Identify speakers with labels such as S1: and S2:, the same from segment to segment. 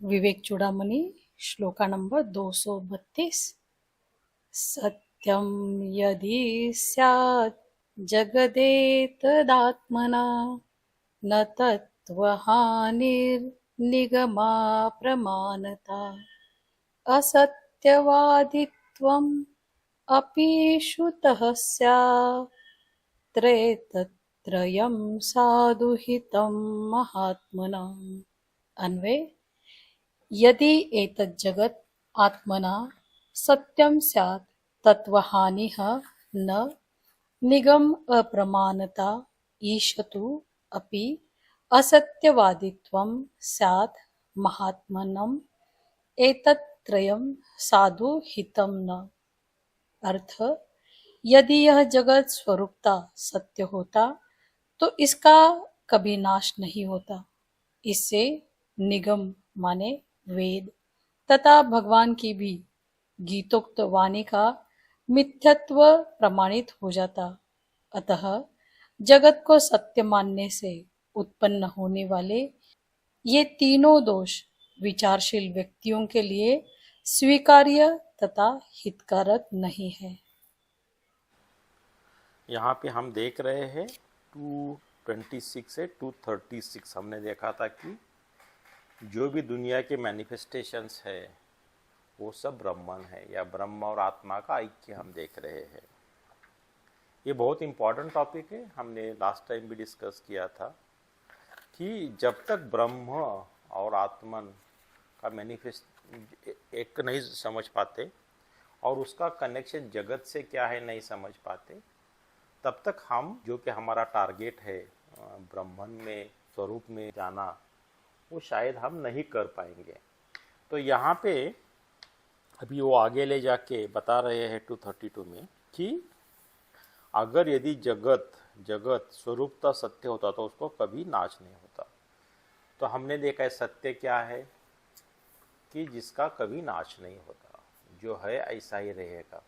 S1: विवेक चूड़ामणि shloka number 232। सत्यं यदि स्यात् जगदेतदात्मना न तत्त्वहानिर्निगमा प्रमाणता असत्यवादित्वम् अपि श्रुतः स्यात् त्रेतत्त्रयं साधुहितं महात्मनाम्। अन्वय: यदि एतत् जगत् आत्मना सत्यं स्यात् तत्त्वहानिः न निगम अप्रमाणता ईशतु अपि असत्यवादित्वं स्यात् महात्मनम् एतत् त्रयं साधु हितं न। अर्थ: यदि यह जगत स्वरूपता सत्य होता तो इसका कभी नाश नहीं होता। इससे निगम माने वेद तथा भगवान की भी गीतोक्त वाणी का मिथ्यत्व प्रमाणित हो जाता। अतः जगत को सत्य मानने से उत्पन्न होने वाले ये तीनों दोष विचारशील व्यक्तियों के लिए स्वीकार्य तथा हितकारक नहीं है।
S2: यहाँ पे हम देख रहे हैं 226 से 236 हमने देखा था कि जो भी दुनिया के मैनिफेस्टेशंस है वो सब ब्रह्मन है या ब्रह्म और आत्मा का ऐक्य हम देख रहे हैं। ये बहुत इम्पॉर्टेंट टॉपिक है, हमने लास्ट टाइम भी डिस्कस किया था कि जब तक ब्रह्म और आत्मन का मैनिफेस्ट एक नहीं समझ पाते और उसका कनेक्शन जगत से क्या है नहीं समझ पाते, तब तक हम जो कि हमारा टारगेट है ब्रह्मन में स्वरूप में जाना, वो शायद हम नहीं कर पाएंगे। तो यहाँ पे अभी वो आगे ले जाके बता रहे हैं 232 में कि अगर यदि जगत स्वरूपता सत्य होता तो उसको कभी नाश नहीं होता। तो हमने देखा है सत्य क्या है कि जिसका कभी नाश नहीं होता, जो है ऐसा ही रहेगा।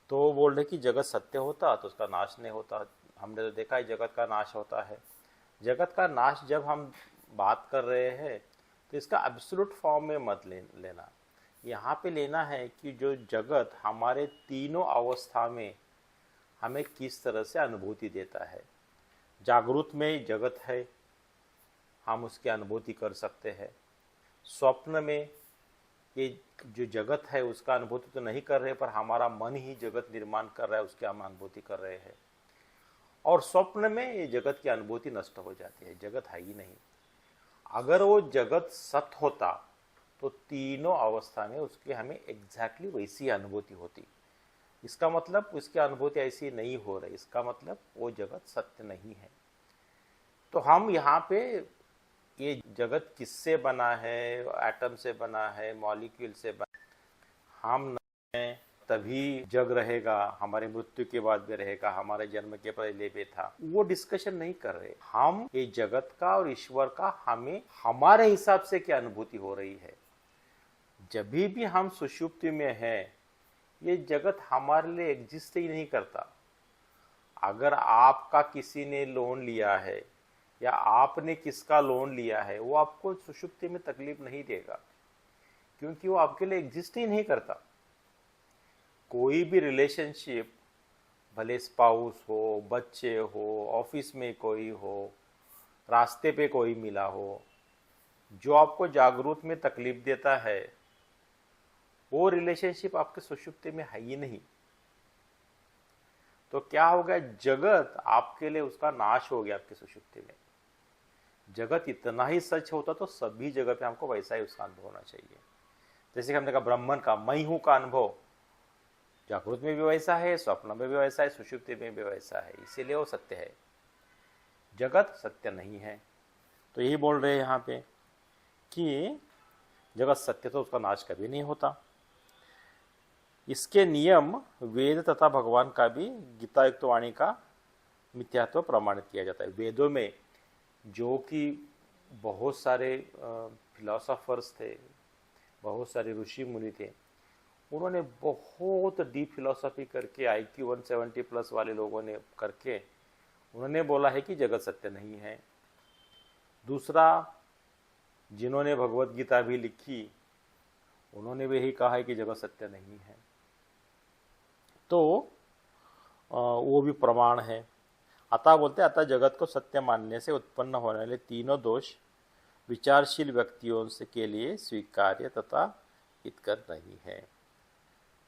S2: तो बोल रहे कि जगत सत्य होता तो उसका नाश नहीं होता। हमने तो देखा है जगत का नाश होता है। जगत का नाश जब हम बात कर रहे हैं तो इसका एब्सोल्यूट फॉर्म में मत लेना। यहाँ पे लेना है कि जो जगत हमारे तीनों अवस्था में हमें किस तरह से अनुभूति देता है। जागृत में जगत है, हम उसकी अनुभूति कर सकते हैं। स्वप्न में ये जो जगत है उसका अनुभूति तो नहीं कर रहे, पर हमारा मन ही जगत निर्माण कर रहा है, उसकी हम अनुभूति कर रहे हैं। और स्वप्न में ये जगत की अनुभूति नष्ट हो जाती है, जगत है ही नहीं। अगर वो जगत सत्य होता तो तीनों अवस्था में उसकी हमें एग्जैक्टली वैसी अनुभूति होती। इसका मतलब उसकी अनुभूति ऐसी नहीं हो रही, इसका मतलब वो जगत सत्य नहीं है। तो हम यहाँ पे ये जगत किससे बना है, एटम से बना है, मॉलिक्यूल से बना, हम नहीं हैं तभी जग रहेगा, हमारे मृत्यु के बाद भी रहेगा, हमारे जन्म के पहले भी था, वो डिस्कशन नहीं कर रहे। हम ये जगत का और ईश्वर का हमें हमारे हिसाब से क्या अनुभूति हो रही है। जब भी हम सुषुप्ति में हैं, ये जगत हमारे लिए एग्जिस्ट ही नहीं करता। अगर आपका किसी ने लोन लिया है या आपने किसका लोन लिया है, वो आपको सुषुप्ति में तकलीफ नहीं देगा, क्योंकि वो आपके लिए एग्जिस्ट ही नहीं करता। कोई भी रिलेशनशिप, भले स्पाउस हो, बच्चे हो, ऑफिस में कोई हो, रास्ते पे कोई मिला हो, जो आपको जागृत में तकलीफ देता है, वो रिलेशनशिप आपके सुषुप्ति में है ही नहीं। तो क्या हो गया, जगत आपके लिए उसका नाश हो गया आपके सुषुप्ति में। जगत इतना ही सच होता तो सभी जगह पे हमको वैसा ही उसका अनुभव होना चाहिए। जैसे कि हमने कहा ब्रह्मन का मैं हूं का अनुभव जागृत में भी वैसा है, स्वप्न में भी वैसा है, सुषुप्ति में भी वैसा है, इसीलिए वो सत्य है। जगत सत्य नहीं है। तो यही बोल रहे हैं यहाँ पे कि जगत सत्य तो उसका नाश कभी नहीं होता। इसके नियम वेद तथा भगवान का भी गीता युक्त वाणी का मिथ्यात्व प्रमाणित किया जाता है। वेदों में जो कि बहुत सारे फिलोसोफर्स थे, बहुत सारे ऋषि मुनि थे, उन्होंने बहुत डीप फिलोसफी करके IQ 170 प्लस वाले लोगों ने करके उन्होंने बोला है कि जगत सत्य नहीं है। दूसरा, जिन्होंने भगवत गीता भी लिखी उन्होंने भी यही कहा है कि जगत सत्य नहीं है। तो वो भी प्रमाण है। अतः बोलते अतः जगत को सत्य मानने से उत्पन्न होने वाले तीनों दोष विचारशील व्यक्तियों से के लिए स्वीकार्य तथा हितकर नहीं है।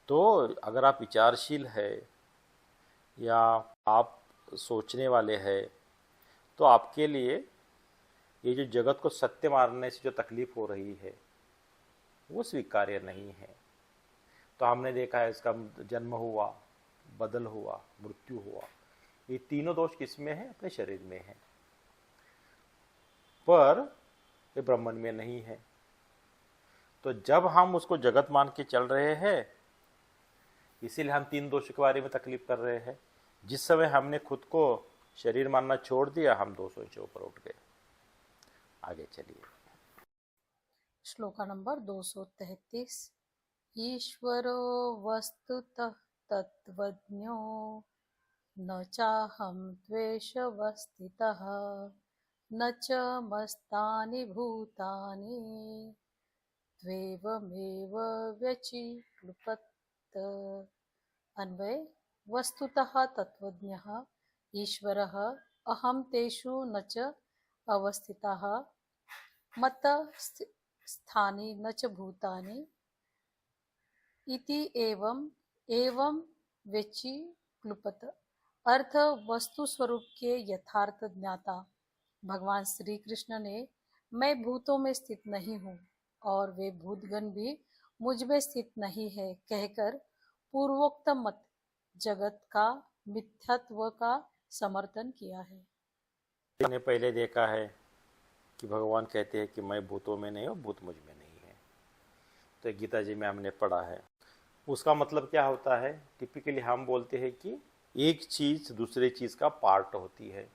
S2: तो अगर आप विचारशील है या आप सोचने वाले हैं तो आपके लिए ये जो जगत को सत्य मानने से जो तकलीफ हो रही है वो स्वीकार्य नहीं है। तो हमने देखा है इसका जन्म हुआ, बदल हुआ, मृत्यु हुआ, ये तीनों दोष किसमें है? अपने शरीर में है, पर ये ब्रह्मन में नहीं है। तो जब हम उसको जगत मान के चल रहे हैं, इसीलिए हम तीन दोषों के बारे में तकलीफ कर रहे हैं। जिस समय हमने खुद को शरीर मानना छोड़ दिया, हम दोषों से ऊपर उठ गए। आगे चलिए।
S1: श्लोका नंबर 233। ईश्वरो वस्तुतः तत्त्वज्ञो न चाहं द्वेषवस्थितः न च मस्तानि भूतानि त्वेवमेव व्यचिक्लुपत्। अन्वय वस्तुतः तत्त्वज्ञः ईश्वरः अहं तेषु न च अवस्थितः मत स्थानि न च भूतानि इति एवं व्यचिक्लुपत। अर्थ वस्तु स्वरूप के यथार्थ ज्ञाता भगवान श्री कृष्ण ने मैं भूतों में स्थित नहीं हूँ और वे भूतगण भी मुझ में स्थित नहीं है कहकर पूर्वोक्त मत जगत का मिथ्यात्व का समर्थन किया है।
S2: मैंने पहले देखा है कि भगवान कहते हैं कि मैं भूतों में नहीं हूँ, भूत मुझ में नहीं है। तो गीता जी में हमने पढ़ा है। उसका मतलब क्या होता है? टिपिकली हम बोलते हैं कि एक चीज दूसरे चीज का पार्ट होती है।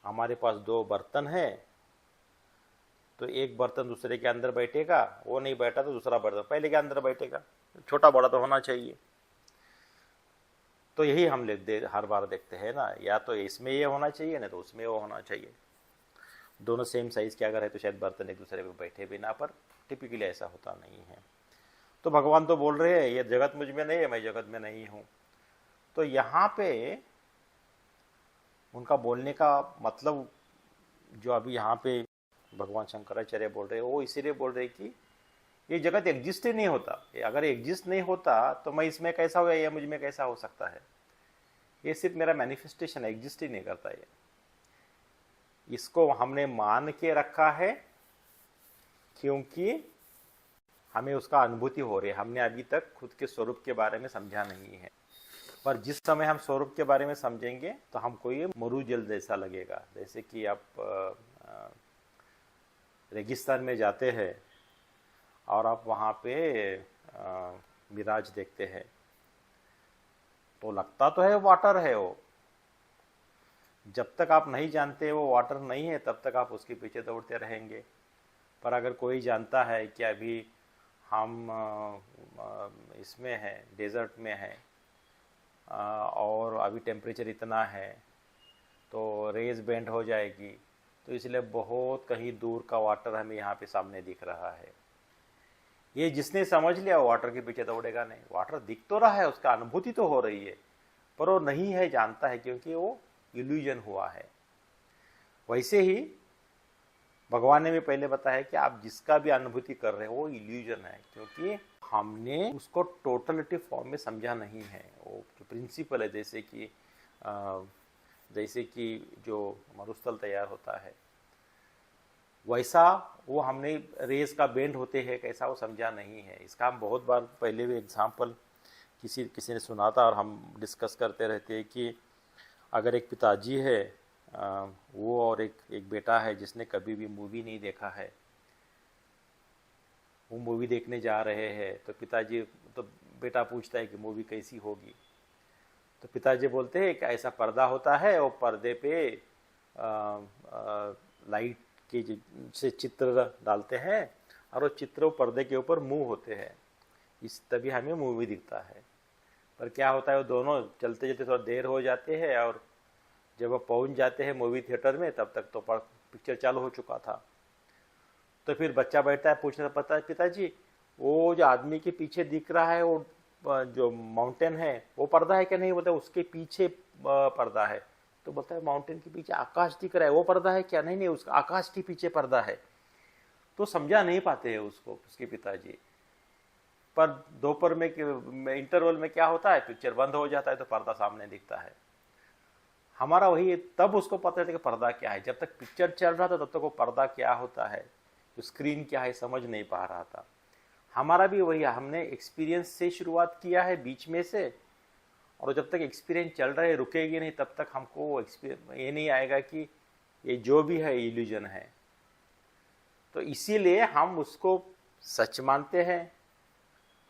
S2: हमारे पास दो बर्तन है, तो एक बर्तन दूसरे के अंदर बैठेगा, वो नहीं बैठा तो दूसरा बर्तन पहले के अंदर बैठेगा। छोटा बड़ा तो होना चाहिए। तो यही हम हर बार देखते हैं ना, या तो इसमें ये होना चाहिए ना तो उसमें वो होना चाहिए। दोनों सेम साइज के अगर है तो शायद बर्तन एक दूसरे पे बैठे भी ना, पर टिपिकली ऐसा होता नहीं है। तो भगवान तो बोल रहे हैं ये जगत मुझ में नहीं है, मैं जगत में नहीं हूँ। तो यहाँ पे उनका बोलने का मतलब जो अभी यहाँ पे भगवान शंकराचार्य बोल रहे हैं वो इसीलिए बोल रहे हैं कि ये जगत एग्जिस्ट ही नहीं होता। अगर एग्जिस्ट नहीं होता तो मैं इसमें कैसा हुआ या मुझ में कैसा हो सकता है? ये सिर्फ मेरा मैनिफेस्टेशन एग्जिस्ट ही नहीं करता। ये इसको हमने मान के रखा है क्योंकि हमें उसका अनुभूति हो रही है। हमने अभी तक खुद के स्वरूप के बारे में समझा नहीं है, पर जिस समय हम स्वरूप के बारे में समझेंगे तो हमको ये मरु जल जैसा लगेगा। जैसे कि आप रेगिस्तान में जाते हैं और आप वहाँ पे मिराज देखते हैं तो लगता तो है वाटर है वो। जब तक आप नहीं जानते वो वाटर नहीं है तब तक आप उसके पीछे दौड़ते रहेंगे। पर अगर कोई जानता है कि अभी हम इसमें हैं, डेजर्ट में हैं और अभी टेम्परेचर इतना है तो रेज बेंड हो जाएगी, तो इसलिए बहुत कहीं दूर का वाटर हमें यहाँ पे सामने दिख रहा है। ये जिसने समझ लिया वो वाटर के पीछे दौड़ेगा नहीं। वाटर दिख तो रहा है, उसका अनुभूति तो हो रही है, पर वो नहीं है जानता है क्योंकि वो इल्यूजन हुआ है। वैसे ही भगवान ने भी पहले बताया कि आप जिसका भी अनुभूति कर रहे हो वो इल्यूजन है, क्योंकि हमने उसको टोटलिटी फॉर्म में समझा नहीं है। वो जो प्रिंसिपल है, जैसे कि जो मरुस्थल तैयार होता है वैसा वो हमने रेस का बेंड होते हैं कैसा वो समझा नहीं है। इसका हम बहुत बार पहले भी एग्जाम्पल किसी ने सुना था और हम डिस्कस करते रहते हैं कि अगर एक पिताजी है वो और एक बेटा है जिसने कभी भी मूवी नहीं देखा है, वो मूवी देखने जा रहे हैं तो बेटा पूछता है कि मूवी कैसी होगी, तो पिताजी बोलते हैं कि ऐसा पर्दा होता है और पर्दे पे लाइट के से चित्र डालते हैं और वो चित्र पर्दे के ऊपर मूव होते हैं, तभी हमें मूवी दिखता है। पर क्या होता है वो दोनों चलते चलते थोड़ा देर हो जाते हैं और जब वो पहुंच जाते हैं मूवी थिएटर में तब तक तो पिक्चर चालू हो चुका था। तो फिर बच्चा बैठता है, पूछता है, पता है पिताजी वो जो आदमी के पीछे दिख रहा है वो जो माउंटेन है वो पर्दा है क्या? नहीं, बोलता है उसके पीछे पर्दा है। तो बोलता है माउंटेन के पीछे आकाश दिख रहा है, वो पर्दा है क्या? नहीं नहीं, उसका आकाश के पीछे पर्दा है। तो समझा नहीं पाते हैं उसको उसके पिताजी। पर दोपहर में इंटरवल में क्या होता है, पिक्चर बंद हो जाता है तो पर्दा सामने दिखता है। हमारा वही, तब उसको पता था कि पर्दा क्या है। जब तक पिक्चर चल रहा था तब तक वो पर्दा क्या होता है, तो स्क्रीन क्या है, समझ नहीं पा रहा था। हमारा भी वही है, हमने एक्सपीरियंस से शुरुआत किया है बीच में से, और जब तक एक्सपीरियंस चल रहा है, रुकेगी नहीं, तब तक हमको वो एक्सपीरियंस ये नहीं आएगा कि ये जो भी है इल्यूजन है। तो इसीलिए हम उसको सच मानते हैं।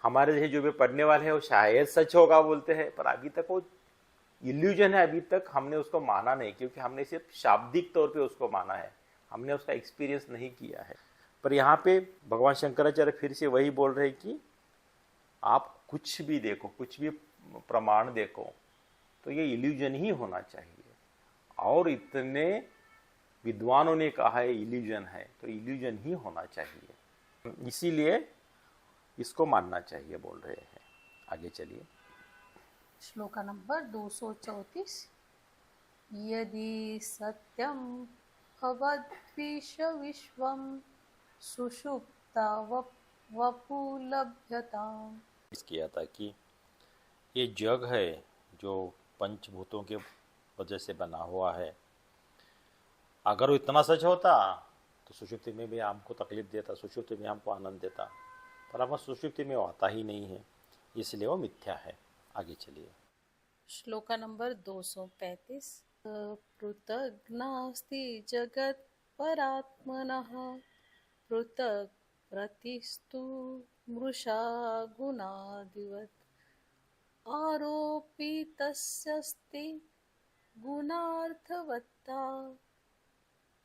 S2: हमारे जैसे जो भी पढ़ने वाले हैं वो शायद सच होगा बोलते हैं, पर अभी तक वो इल्यूजन है, अभी तक हमने उसको माना नहीं, क्योंकि हमने सिर्फ शाब्दिक तौर पे उसको माना है, हमने उसका एक्सपीरियंस नहीं किया है। पर यहाँ पे भगवान शंकराचार्य फिर से वही बोल रहे हैं कि आप कुछ भी देखो, कुछ भी प्रमाण देखो, तो ये इल्यूजन ही होना चाहिए। और इतने विद्वानों ने कहा है इल्यूजन है, तो इल्यूजन ही होना चाहिए, इसीलिए इसको मानना चाहिए बोल रहे हैं। आगे चलिए।
S1: श्लोक नंबर 234। यदि सत्यम अवद्विश्वम सुषुप्ता वपुलभ्यता।
S2: किया था कि ये जग है जो पंचभूतों के वजह से बना हुआ है, अगर वो इतना सच होता तो सुषुप्ति में भी हमको तकलीफ देता, सुषुप्ति में हमको आनंद देता, पर हम सुषुप्ति में वो आता ही नहीं है, इसलिए वो मिथ्या है। आगे चलिए।
S1: श्लोक नंबर 235। पृथक् नास्ति जगत् परात्मनः पृथक् प्रतिस्तु मृषा गुणादिवत् आरोपितस्यस्ति गुणार्थवत्ता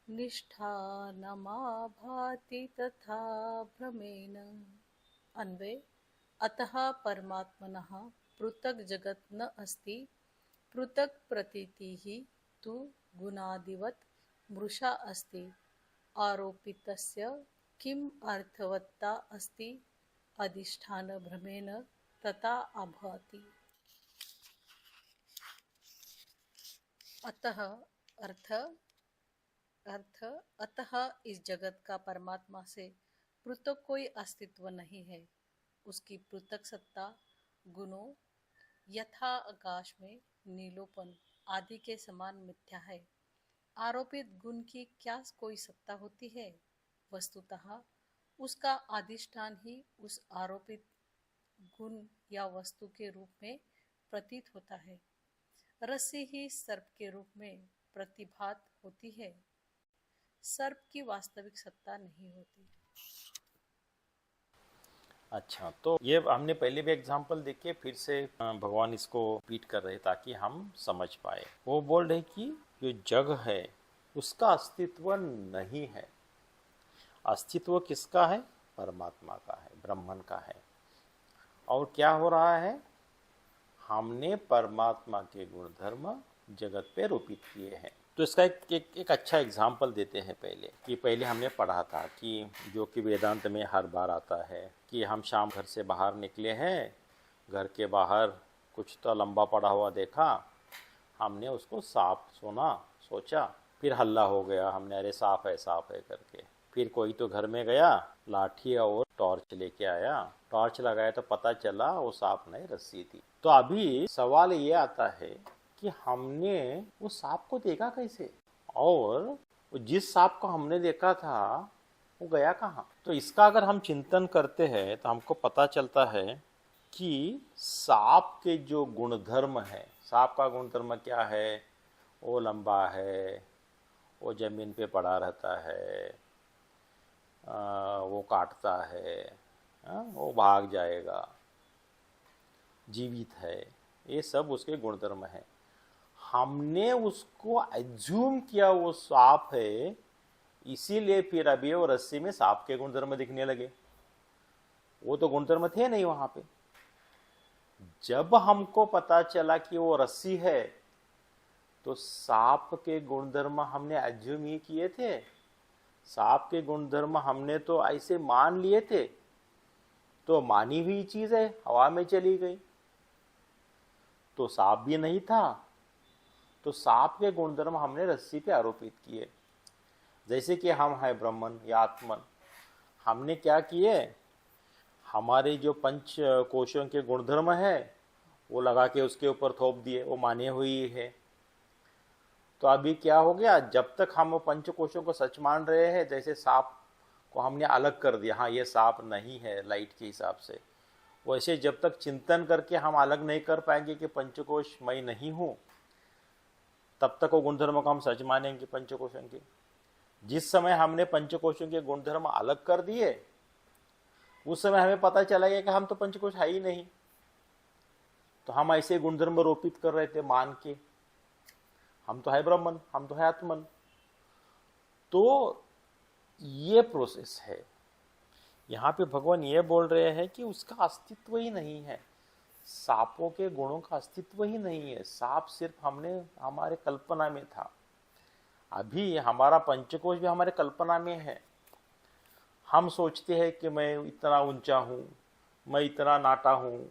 S1: निष्ठा न मा भाति तथा भ्रमेण। अन्वय। अतः परमात्मनः पृथक् जगत् न अस्ति, पृथक् प्रतीतिः तु गुणादिवत् मृषा अस्ति, आरोपितस्य किम अर्थवत्ता अस्ति अधिष्ठान भ्रमेण तथा अभाति। अतः अतः इस जगत का परमात्मा से पृथक कोई अस्तित्व नहीं है। उसकी पृथक सत्ता गुणों यथा आकाश में नीलोपन आदि के समान मिथ्या है। आरोपित गुण की क्या कोई सत्ता होती है? वस्तुतः उसका अधिष्ठान ही उस आरोपित गुण या वस्तु के रूप में प्रतीत होता है। रस्सी ही सर्प के रूप में प्रतिभात होती है, सर्प की वास्तविक सत्ता नहीं होती।
S2: अच्छा, तो ये हमने पहले भी एग्जाम्पल देखे, फिर से भगवान इसको रिपीट कर रहे ताकि हम समझ पाए। वो बोल रहे कि जो जग है उसका अस्तित्व नहीं है। अस्तित्व किसका है? परमात्मा का है, ब्रह्मन का है। और क्या हो रहा है, हमने परमात्मा के गुण धर्म जगत पे रोपित किए हैं। तो इसका एक अच्छा एग्जाम्पल देते हैं पहले, कि पहले हमने पढ़ा था कि जो कि वेदांत में हर बार आता है कि हम शाम घर से बाहर निकले हैं, घर के बाहर कुछ तो लंबा पड़ा हुआ देखा, हमने उसको सांप सोचा, फिर हल्ला हो गया, हमने अरे सांप है करके। फिर कोई तो घर में गया, लाठी और टॉर्च लेके आया, टॉर्च लगाया तो पता चला वो सांप नहीं, रस्सी थी। तो अभी सवाल ये आता है कि हमने उस सांप को देखा कैसे, और जिस सांप को हमने देखा था वो गया कहाँ? तो इसका अगर हम चिंतन करते हैं तो हमको पता चलता है कि सांप के जो गुणधर्म है, सांप का गुणधर्म क्या है? वो लंबा है, वो जमीन पे पड़ा रहता है, वो काटता है, वो भाग जाएगा, जीवित है, ये सब उसके गुणधर्म है। हमने उसको एज्यूम किया वो सांप है, इसीलिए फिर अभी वो रस्सी में सांप के गुणधर्म दिखने लगे। वो तो गुणधर्म थे नहीं वहां पे। जब हमको पता चला कि वो रस्सी है, तो सांप के गुणधर्म हमने एज्यूम ही किए थे, सांप के गुणधर्म हमने तो ऐसे मान लिए थे, तो मानी हुई चीज है, हवा में चली गई, तो सांप भी नहीं था, तो सांप के गुणधर्म हमने रस्सी पे आरोपित किए। जैसे कि हम है ब्रह्मन या आत्मन, हमने क्या किए, हमारे जो पंच कोशों के गुणधर्म है वो लगा के उसके ऊपर थोप दिए, वो माने हुई है। तो अभी क्या हो गया, जब तक हम वो पंच कोशों को सच मान रहे हैं, जैसे सांप को हमने अलग कर दिया, हाँ ये सांप नहीं है लाइट के हिसाब से, वैसे जब तक चिंतन करके हम अलग नहीं कर पाएंगे कि पंचकोश मैं नहीं हूं, तब तक वो गुणधर्मों को हम सच मानेंगे पंचकोशों के। जिस समय हमने पंचकोशों के गुणधर्म अलग कर दिए, उस समय हमें पता चला गया कि हम तो पंचकोश है ही नहीं, तो हम ऐसे गुणधर्म रोपित कर रहे थे मान के, हम तो है ब्रह्मन, हम तो है आत्मन। तो ये प्रोसेस है। यहाँ पे भगवान ये बोल रहे हैं कि उसका अस्तित्व ही नहीं है, सांपों के गुणों का अस्तित्व ही नहीं है। सांप सिर्फ हमने हमारे कल्पना में था, अभी हमारा पंचकोश भी हमारे कल्पना में है। हम सोचते हैं कि मैं इतना ऊंचा हूँ, मैं इतना नाटा हूँ,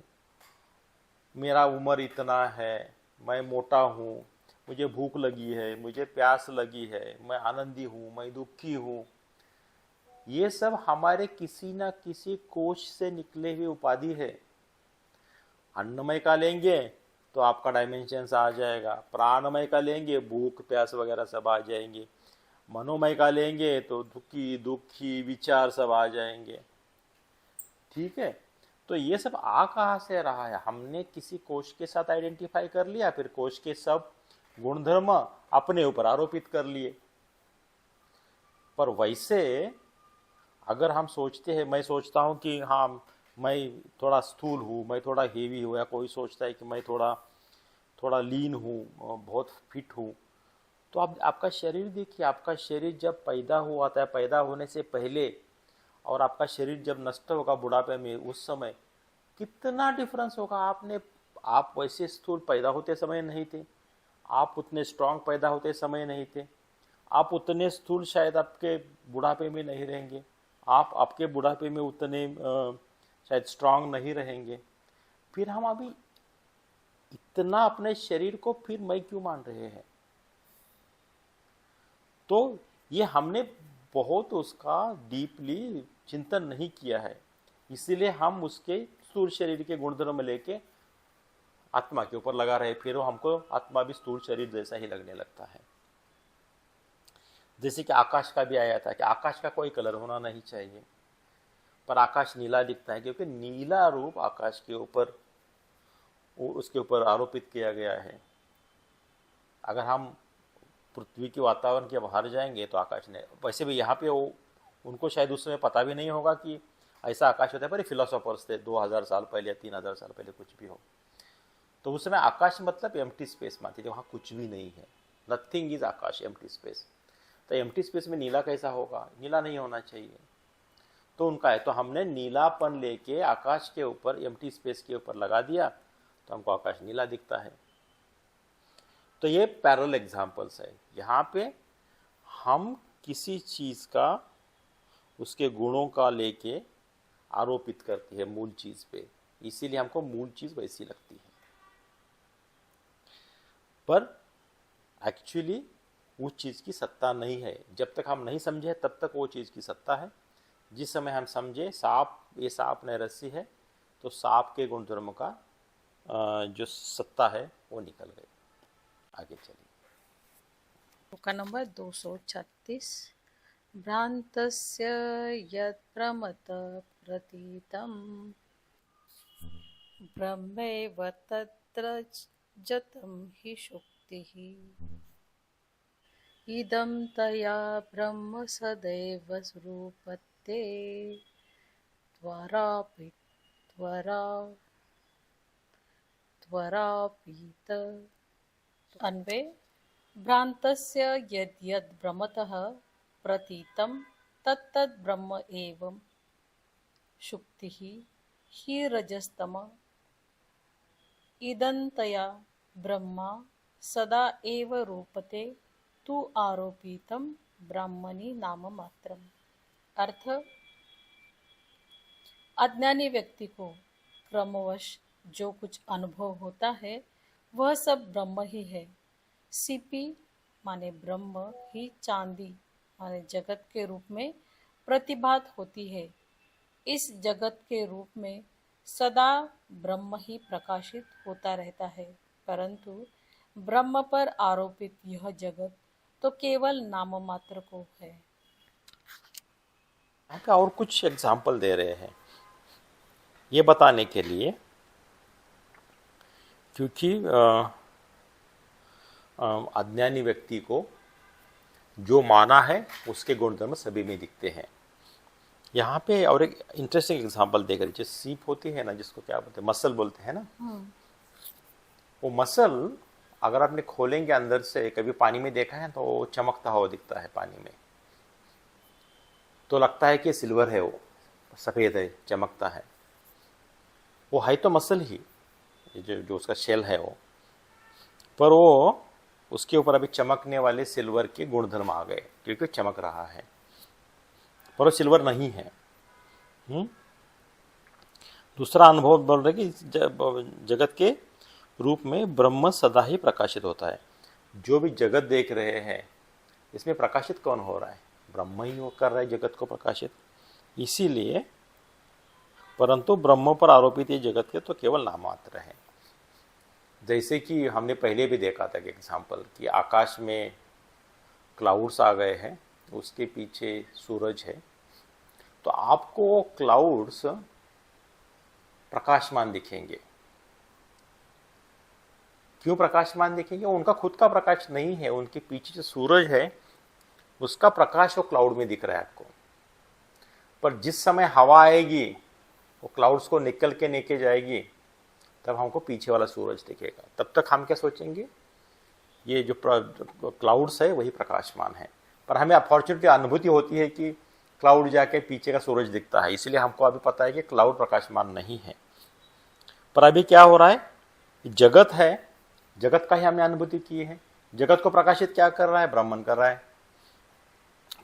S2: मेरा उम्र इतना है, मैं मोटा हूँ, मुझे भूख लगी है, मुझे प्यास लगी है, मैं आनंदी हूँ, मैं दुखी हूँ। ये सब हमारे किसी ना किसी कोश से निकले हुए उपाधि है। अन्नमय का लेंगे तो आपका डायमेंशन आ जाएगा, प्राणमय का लेंगे भूख प्यास वगैरह सब आ जाएंगे, मनोमय का लेंगे तो दुखी दुखी विचार सब आ जाएंगे। ठीक है, तो ये सब आ कहाँ से रहा है, हमने किसी कोश के साथ आइडेंटिफाई कर लिया, फिर कोश के सब गुणधर्म अपने ऊपर आरोपित कर लिए। पर वैसे अगर हम सोचते हैं, मैं सोचता हूँ कि हाँ मैं थोड़ा स्थूल हूँ, मैं थोड़ा हेवी हूँ, या कोई सोचता है कि मैं थोड़ा थोड़ा लीन हूँ, बहुत फिट हूँ, तो आप आपका शरीर देखिए, आपका शरीर जब पैदा हुआ था, पैदा होने से पहले, और आपका शरीर जब नष्ट होगा बुढ़ापे में, उस समय कितना डिफरेंस होगा। आप वैसे स्थूल पैदा होते समय नहीं थे, आप उतने स्ट्रांग पैदा होते समय नहीं थे, आप उतने स्थूल शायद आपके बुढ़ापे में नहीं रहेंगे, आप आपके बुढ़ापे में उतने शायद स्ट्रांग नहीं रहेंगे। फिर हम अभी इतना अपने शरीर को फिर मैं क्यों मान रहे हैं? तो ये हमने बहुत उसका डीपली चिंतन नहीं किया है, इसीलिए हम उसके स्थूल शरीर के गुणधर्म लेके आत्मा के ऊपर लगा रहे, फिर हमको आत्मा भी स्थूल शरीर जैसा ही लगने लगता है। जैसे कि आकाश का भी आया था कि आकाश का कोई कलर होना नहीं चाहिए, पर आकाश नीला दिखता है क्योंकि नीला रूप आकाश के ऊपर उसके ऊपर आरोपित किया गया है। अगर हम पृथ्वी के वातावरण के बाहर जाएंगे तो आकाश ने, वैसे भी यहाँ पे वो उनको शायद उस समय पता भी नहीं होगा कि ऐसा आकाश होता है, पर फिलोसोफर्स थे 2000 साल पहले या 3000 साल पहले, कुछ भी हो, तो उस समय आकाश मतलब एम्प्टी स्पेस मानते थे, वहाँ कुछ भी नहीं है, nothing is Akash, empty space. तो एम्प्टी स्पेस में नीला कैसा होगा, नीला नहीं होना चाहिए, तो उनका है। तो हमने नीलापन लेके आकाश के ऊपर, एम्प्टी स्पेस के ऊपर लगा दिया, तो हमको आकाश नीला दिखता है। तो ये पैरेलल एग्जांपल्स है। यहाँ पे हम किसी चीज़ का उसके गुणों का लेके आरोपित करती है मूल चीज़ पे, इसीलिए हमको मूल चीज़ वैसी लगती है, पर एक्चुअली उस चीज़ की सत्ता नहीं है। जब तक हम नहीं समझे तब तक वो चीज़ की सत्ता है। जिस समय हम समझे सांप, ये सांप नहीं रस्सी है, तो सांप के गुणधर्म का जो सत्ता है वो निकल गई। आगे चलिए।
S1: श्लोका नंबर 236। भ्रान्तस्य यत् प्रमत प्रतीतं ब्रह्मैव तत्र जतं हि शुक्तिः इदं तया ब्रह्म सदैव स्वरूपत्ते त्वरापि त्वरापीत। अन्वे भ्रान्तस्य यद्यद् भ्रमतः प्रतीतं तत्तद् ब्रह्म एवं शुक्तिः हि रजस्तम इदन्तया ब्रह्मा सदा एव रूपते तु आरोपितं ब्राह्मणी नाम मात्रम। अर्थ, अज्ञानी व्यक्ति को क्रमवश जो कुछ अनुभव होता है वह सब ब्रह्म ही है। सीपी माने ब्रह्म ही चांदी माने जगत के रूप में प्रतिभात होती है। इस जगत के रूप में सदा ब्रह्म ही प्रकाशित होता रहता है, परंतु ब्रह्म पर आरोपित यह जगत तो केवल नाम मात्र को है।
S2: यहाँ पे और कुछ एग्जाम्पल दे रहे हैं ये बताने के लिए, क्योंकि अज्ञानी व्यक्ति को जो माना है उसके गुणधर्म सभी में दिखते हैं। यहाँ पे और एक इंटरेस्टिंग एग्जांपल देख रहे, जैसे सीप होती है ना, जिसको क्या बोलते हैं, मसल बोलते हैं ना। वो मसल अगर आपने खोलेंगे अंदर से, कभी पानी में देखा है तो वो चमकता हुआ दिखता है पानी में, तो लगता है कि सिल्वर है, वो सफ़ेद है, चमकता है। वो है तो मसल ही, जो उसका शेल है वो, पर वो उसके ऊपर अभी चमकने वाले सिल्वर के गुणधर्म आ गए, क्योंकि चमक रहा है, पर वो सिल्वर नहीं है। दूसरा अनुभव बोल रहे कि जगत के रूप में ब्रह्म सदा ही प्रकाशित होता है। जो भी जगत देख रहे हैं इसमें प्रकाशित कौन हो रहा है? ब्रह्म ही वो कर रहा है जगत को प्रकाशित। इसीलिए परंतु ब्रह्म पर आरोपित ये जगत के तो केवल नाम मात्र है। जैसे कि हमने पहले भी देखा था कि एग्जाम्पल कि आकाश में क्लाउड्स आ गए हैं, उसके पीछे सूरज है, तो आपको क्लाउड्स प्रकाशमान दिखेंगे। क्यों प्रकाशमान दिखेंगे? उनका खुद का प्रकाश नहीं है, उनके पीछे जो सूरज है उसका प्रकाश वो क्लाउड में दिख रहा है आपको। पर जिस समय हवा आएगी वो क्लाउड्स को निकल के लेके जाएगी, तब हमको पीछे वाला सूरज दिखेगा। तब तक हम क्या सोचेंगे, ये जो क्लाउड्स है वही प्रकाशमान है। पर हमें अपॉर्चुनिटी अनुभूति होती है कि क्लाउड जाके पीछे का सूरज दिखता है, इसलिए हमको अभी पता है कि क्लाउड प्रकाशमान नहीं है। पर अभी क्या हो रहा है, जगत है, जगत का ही हमने अनुभूति की है। जगत को प्रकाशित क्या कर रहा है? ब्रह्मन कर रहा है।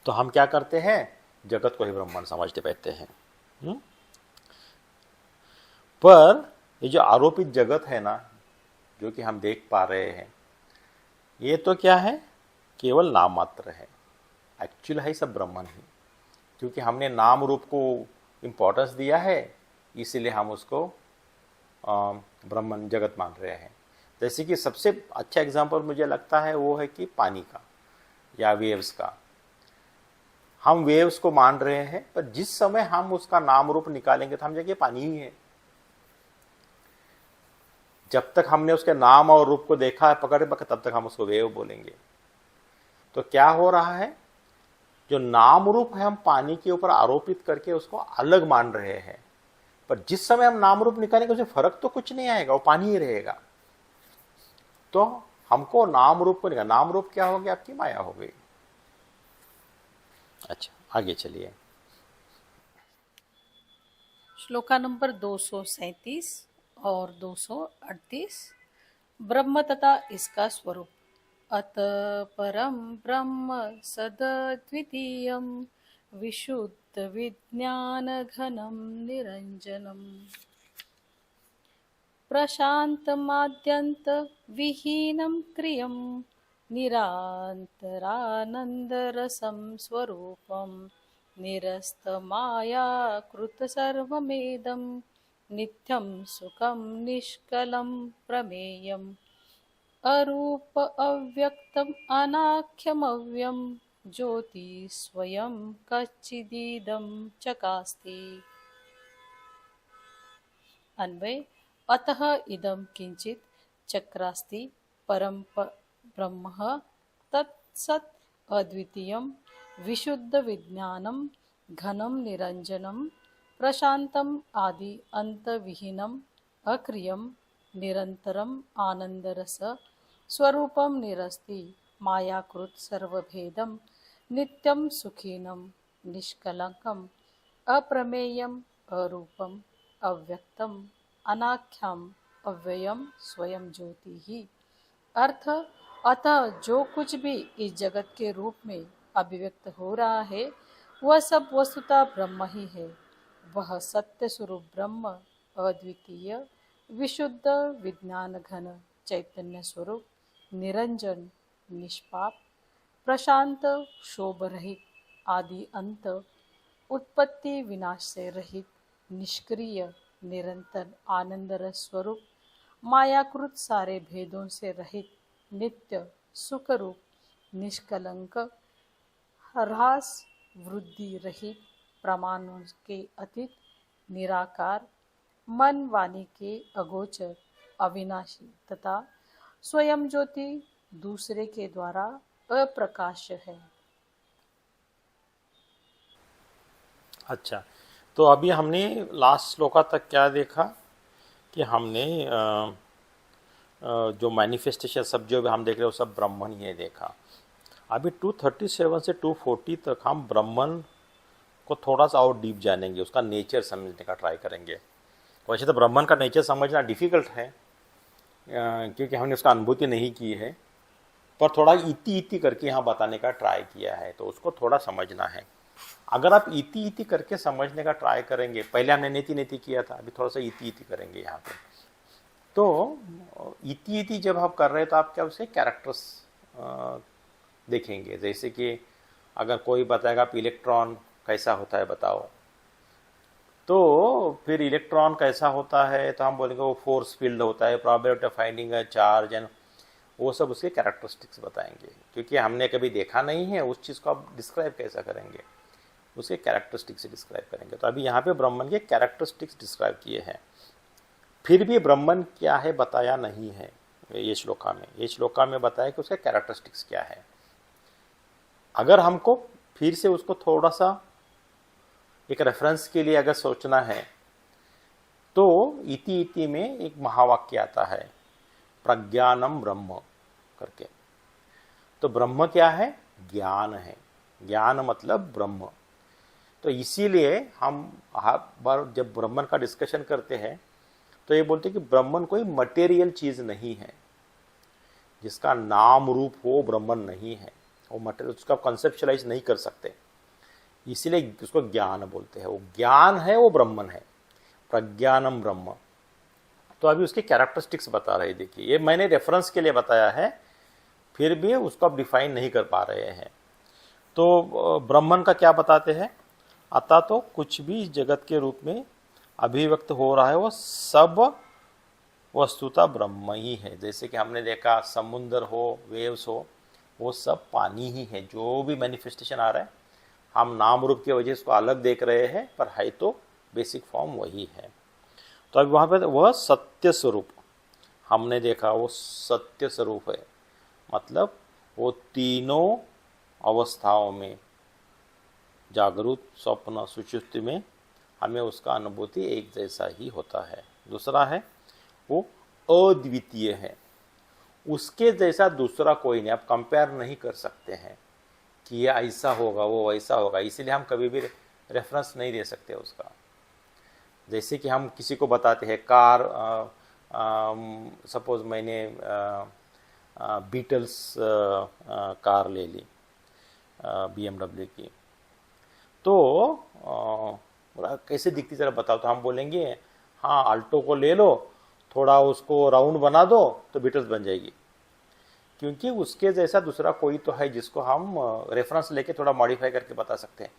S2: तो हम क्या करते हैं, जगत को ही ब्रह्मन समझते बैठते हैं। पर ये जो आरोपित जगत है ना, जो कि हम देख पा रहे हैं, ये तो क्या है, केवल नाम मात्र है। एक्चुअल है सब ब्रह्मन ही, क्योंकि हमने नाम रूप को इम्पोर्टेंस दिया है, इसीलिए हम उसको ब्रह्मन जगत मान रहे हैं। जैसे कि सबसे अच्छा एग्जांपल मुझे लगता है वो है कि पानी का या वेव्स का। हम वेव्स को मान रहे हैं, पर जिस समय हम उसका नाम रूप निकालेंगे तो हम जाएंगे पानी ही है। जब तक हमने उसके नाम और रूप को देखा है पकड़े पकड़, तब तक हम उसको वेव बोलेंगे। तो क्या हो रहा है, जो नाम रूप है हम पानी के ऊपर आरोपित करके उसको अलग मान रहे हैं, पर जिस समय हम नाम रूप निकालेंगे उसमें फर्क तो कुछ नहीं आएगा, वो पानी ही रहेगा। तो हमको नाम रूप को निकाल, नाम रूप क्या हो गया, आपकी माया हो गई। अच्छा, आगे चलिए।
S1: श्लोका नंबर 237 और 238। ब्रह्म तथा इसका स्वरूप। अत परम ब्रह्म सद्वितीयं विशुद्ध विज्ञान घनम निरंजनम प्रशांतमाद्यंत विहीनं क्रियं निरान्तरानन्दरसं स्वरूपं निरस्तमायाकृतसर्वमेदं नित्यं सुखं निष्कलं प्रमेयम् अरूप अव्यक्तम् अनाख्यमव्यं ज्योति स्वयं कच्चिदिदं चकास्ति। अन्वय। अतः इदं किंचित चक्रास्ति परम ब्रह्म तत्सत् अद्वितीयं विशुद्ध विज्ञानं घनं निरंजनं प्रशांतम् आदि अंतविहीनम् अक्रियं निरंतरम् आनंदरस स्वरूपं निरस्ति मायाकृत सर्वभेदं नित्यं सुखिनं निष्कलंकम् अप्रमेयम् अरूपम् अव्यक्तम् अनाख्यम अव्ययम स्वयं ज्योति ही। अर्थ, अतः जो कुछ भी इस जगत के रूप में अभिव्यक्त हो रहा है वह सब वस्तुतः ब्रह्म ही है। वह सत्य स्वरूप ब्रह्म अद्वितीय विशुद्ध विज्ञान घन चैतन्य स्वरूप निरंजन निष्पाप प्रशांत शोभ रहित आदि अंत उत्पत्ति विनाश से रहित निष्क्रिय निरंतर आनंद रस स्वरूप मायाकृत सारे भेदों से रहित नित्य सुखरूप निष्कलंक ह्रास वृद्धि रहित प्रमाणों के अतीत निराकार मन वाणी के अगोचर अविनाशी तथा स्वयं ज्योति दूसरे के द्वारा अप्रकाश्य है।
S2: अच्छा, तो अभी हमने लास्ट श्लोका तक क्या देखा कि हमने जो मैनिफेस्टेशन सब जो भी हम देख रहे हैं वो सब ब्रह्मन ही है देखा। अभी 237 से 240 तक हम ब्रह्मन को थोड़ा सा और डीप जानेंगे, उसका नेचर समझने का ट्राई करेंगे। वैसे तो ब्रह्मन का नेचर समझना डिफ़िकल्ट है क्योंकि हमने उसका अनुभूति नहीं की है, पर थोड़ा इति इति करके यहाँ बताने का ट्राई किया है, तो उसको थोड़ा समझना है। अगर आप इति इति करके समझने का ट्राई करेंगे, पहले हमने नेति नेति किया था, अभी थोड़ा सा इति इति करेंगे यहाँ पे। तो इति इति जब आप कर रहे हैं तो आप क्या उसे कैरेक्टर्स देखेंगे। जैसे कि अगर कोई बताएगा आप इलेक्ट्रॉन कैसा होता है बताओ, तो फिर इलेक्ट्रॉन कैसा होता है तो हम बोलेंगे वो फोर्स फील्ड होता है, probability of finding a charge and वो सब उसके कैरेक्टरिस्टिक्स बताएंगे। क्योंकि हमने कभी देखा नहीं है, उस चीज़ को आप डिस्क्राइब कैसा करेंगे, उसके कैरेक्टरिस्टिक्स से डिस्क्राइब करेंगे। तो अभी यहाँ पे ब्रह्मन के कैरेक्टरिस्टिक्स डिस्क्राइब किए हैं। फिर भी ब्रह्मन क्या है बताया नहीं है ये श्लोका में। ये श्लोका में बताया कि उसके कैरेक्टरिस्टिक्स क्या है। अगर हमको फिर से उसको थोड़ा सा एक रेफरेंस के लिए अगर सोचना है तो इति इति में एक महावाक्य आता है, प्रज्ञानम ब्रह्म करके। तो ब्रह्म क्या है? ज्ञान है। ज्ञान मतलब ब्रह्म। तो इसीलिए हम बार जब ब्रह्मन का डिस्कशन करते हैं तो ये बोलते हैं कि ब्रह्मन कोई मटेरियल चीज़ नहीं है, जिसका नाम रूप हो ब्रह्मन नहीं है। वो मटेरियल उसका कंसेप्चुलाइज नहीं कर सकते, इसीलिए उसको ज्ञान बोलते हैं। वो ज्ञान है, वो ब्रह्मन है, प्रज्ञानम ब्रह्म। तो अभी उसके कैरेक्टरिस्टिक्स बता रहे। देखिए, ये मैंने रेफरेंस के लिए बताया है, फिर भी उसको आप डिफाइन नहीं कर पा रहे हैं। तो ब्रह्मन का क्या बताते हैं? अतः तो कुछ भी जगत के रूप में अभिव्यक्त हो रहा है वो सब वस्तुतः ब्रह्म ही है। जैसे कि हमने देखा समुद्र हो, वेव्स हो, वो सब पानी ही है। जो भी मैनिफेस्टेशन आ रहा है हम नाम रूप की वजह से उसको अलग देख रहे हैं, पर है तो बेसिक फॉर्म वही है। तो अब वहाँ पे वह सत्य स्वरूप हमने देखा, वो सत्य स्वरूप है। मतलब वो तीनों अवस्थाओं में, जागरूक, स्वप्न, सुषुप्ति में हमें उसका अनुभूति एक जैसा ही होता है। दूसरा है वो अद्वितीय है, उसके जैसा दूसरा कोई नहीं। आप कंपेयर नहीं कर सकते हैं कि ये ऐसा होगा वो वैसा होगा, इसीलिए हम कभी भी रेफरेंस नहीं दे सकते उसका। जैसे कि हम किसी को बताते हैं कार, सपोज मैंने बीटल्स कार ले ली BMW की, तो कैसे दिखती जरा बताओ। तो हम बोलेंगे हाँ अल्टो को ले लो, थोड़ा उसको राउंड बना दो तो बीटल्स बन जाएगी, क्योंकि उसके जैसा दूसरा कोई तो है जिसको हम रेफरेंस लेके थोड़ा मॉडिफाई करके बता सकते हैं।